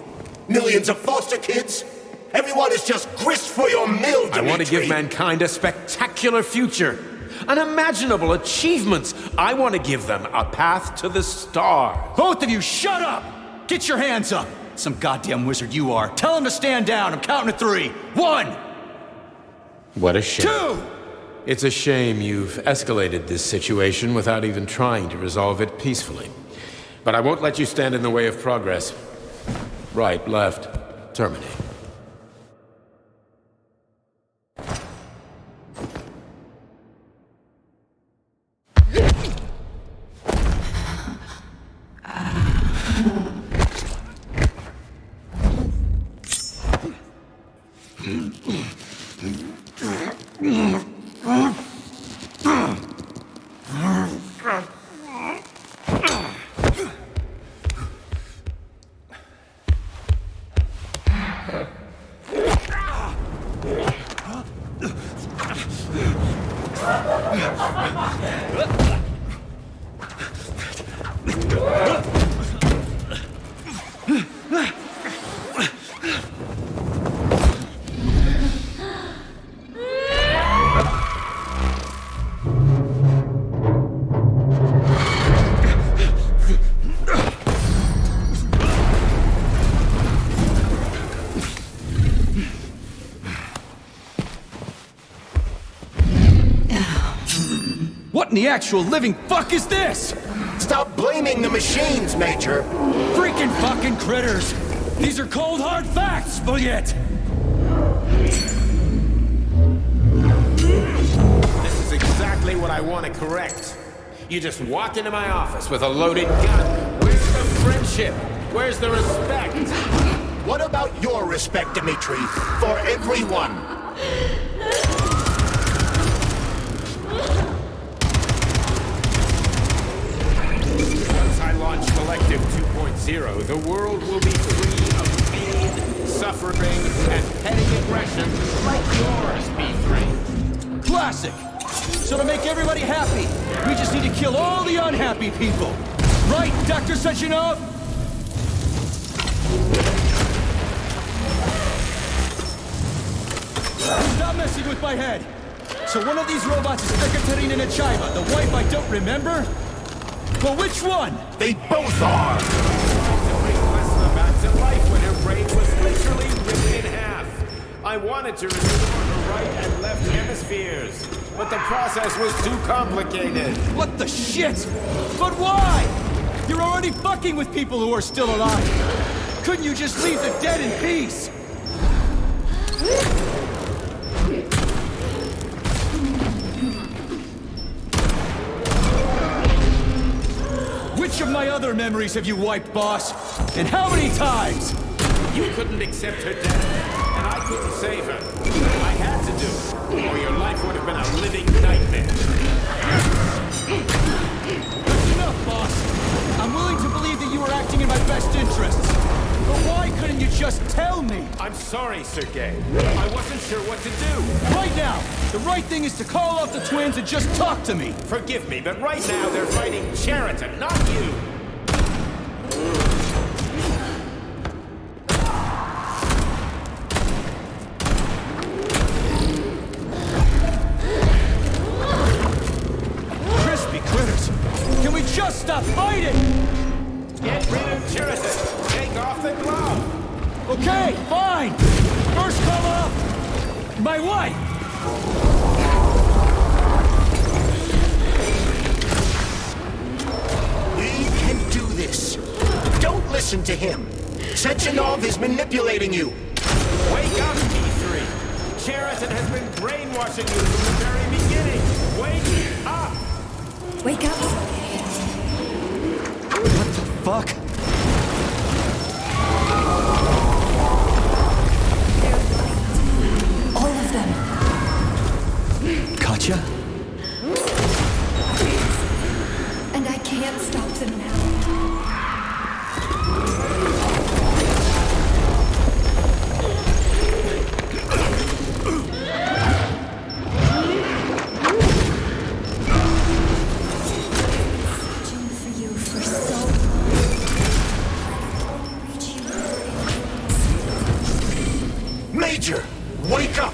Millions of foster kids? Everyone is just grist for your mill, Dimitri. I want to give mankind a spectacular future. Unimaginable achievements. I want to give them a path to the stars. Both of you, shut up! Get your hands up! Some goddamn wizard you are. Tell him to stand down. I'm counting to 3. 1! What a shame. 2! It's a shame you've escalated this situation without even trying to resolve it peacefully. But I won't let you stand in the way of progress. Right, left, terminate. What in the actual living fuck is this? Stop blaming the machines, Major. Freaking fucking critters! These are cold hard facts, Spolyet! This is exactly what I want to correct. You just walked into my office with a loaded gun. Where's the friendship? Where's the respect? What about your respect, Dimitri? For everyone? Directive 2.0, the world will be free of pain, suffering, and petty aggression like yours, P3. Classic! So to make everybody happy, we just need to kill all the unhappy people. Right, Dr. Sechenov? Stop messing with my head! So one of these robots is Ekaterina Nechaeva, the wife I don't remember? Well, which one? They both are! To bring Leslie back to life when her brain was literally ripped in half. I wanted to restore her right and left hemispheres, but the process was too complicated. What the shit? But why? You're already fucking with people who are still alive. Couldn't you just leave the dead in peace? Which of my other memories have you wiped, boss? And how many times? You couldn't accept her death, and I couldn't save her. I had to do it, or your life would have been a living nightmare. That's enough, boss. I'm willing to believe that you were acting in my best interests. But why couldn't you just tell me? I'm sorry, Sergei. I wasn't sure what to do. Right now, the right thing is to call off the twins and just talk to me. Forgive me, but right now they're fighting Cheriton, not you. Crispy critters! Can we just stop fighting? Get rid of Cheriton. Take off the glove. Okay, fine. First call off my wife. We can do this. Don't listen to him. Sechenov is manipulating you. Wake up, P3. Cheriton has been brainwashing you from the very beginning. Wake up. Wake up. What the fuck? All of them. Katya? And I can't stop them now. Searching for you for so long. Major, wake up!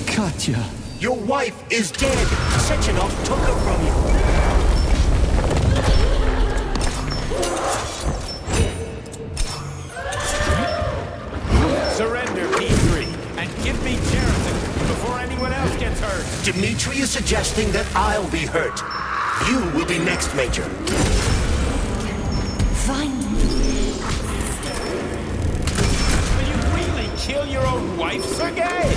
Katya. Your wife is dead. Sechenov took her from you. Surrender, P3, and give me Cheriton before anyone else gets hurt. Dmitri is suggesting that I'll be hurt. You will be next, Major. Finally. Will you really kill your own wife, Sergei?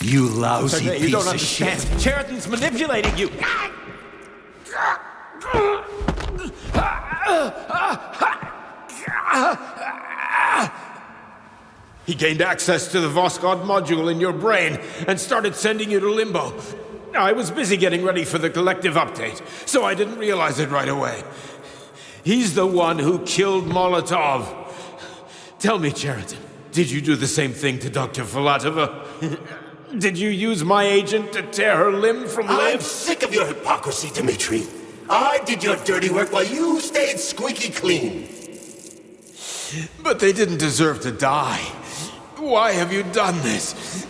You lousy You piece don't of understand. shit. Cheriton's manipulating you. He gained access to the Voskhod module in your brain and started sending you to Limbo. I was busy getting ready for the collective update, so I didn't realize it right away. He's the one who killed Molotov. Tell me, Cheriton, did you do the same thing to Dr. Filatova? Did you use my agent to tear her limb from limb? I'm sick of your hypocrisy, Dmitri. I did your dirty work while you stayed squeaky clean. But they didn't deserve to die. Why have you done this?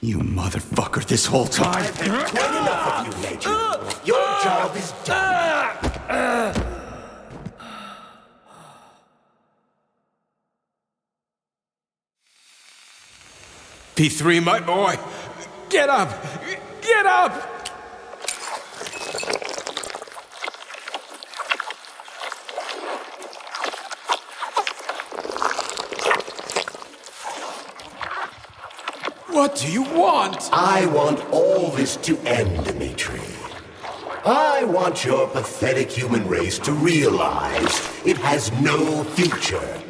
You motherfucker, this whole time. I've had quite enough of you, Major. Your job is done. P3, my boy. Get up! Get up! What do you want? I want all this to end, Dmitri. I want your pathetic human race to realize it has no future.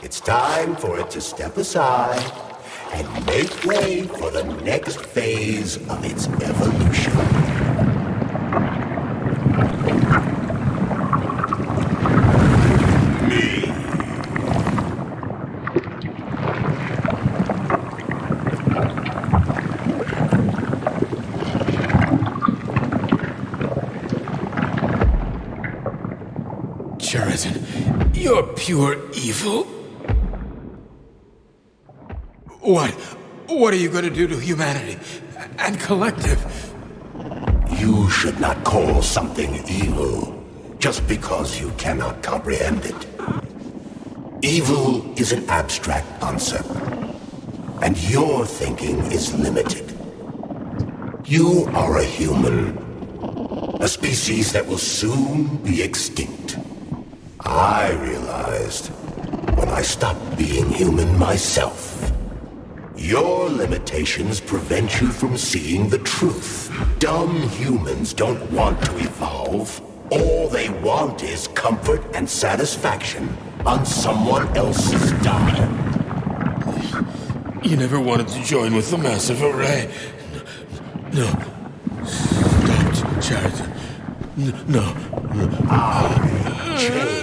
It's time for it to step aside and make way for the next phase of its evolution. Cheriton, you're pure evil? What are you going to do to humanity and collective? You should not call something evil just because you cannot comprehend it. Evil is an abstract concept, and your thinking is limited. You are a human, a species that will soon be extinct. I realized when I stopped being human myself. Your limitations prevent you from seeing the truth. Dumb humans don't want to evolve. All they want is comfort and satisfaction on someone else's dime. You never wanted to join with the massive array. No. Don't, Cheriton. No. I changed.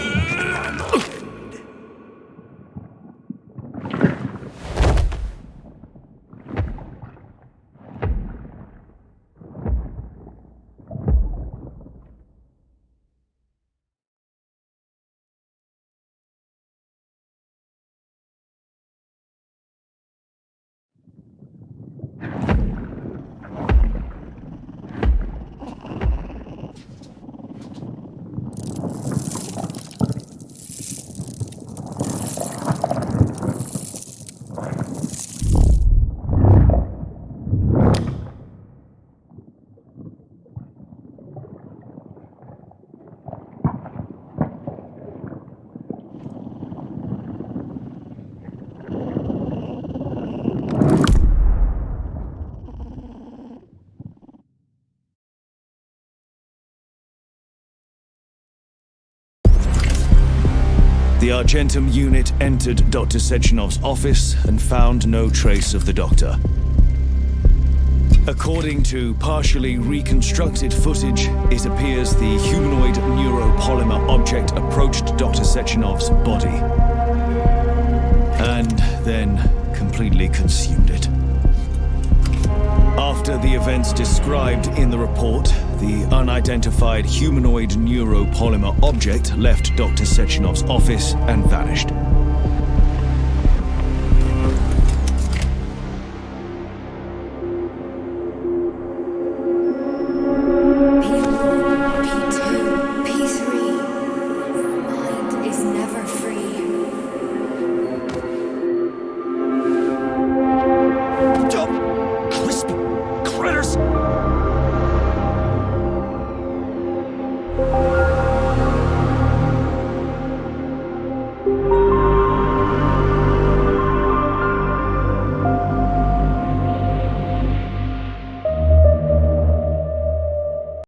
The Argentum unit entered Dr. Sechenov's office and found no trace of the doctor. According to partially reconstructed footage, it appears the humanoid neuropolymer object approached Dr. Sechenov's body and then completely consumed it. After the events described in the report, the unidentified humanoid neuropolymer object left Dr. Sechenov's office and vanished.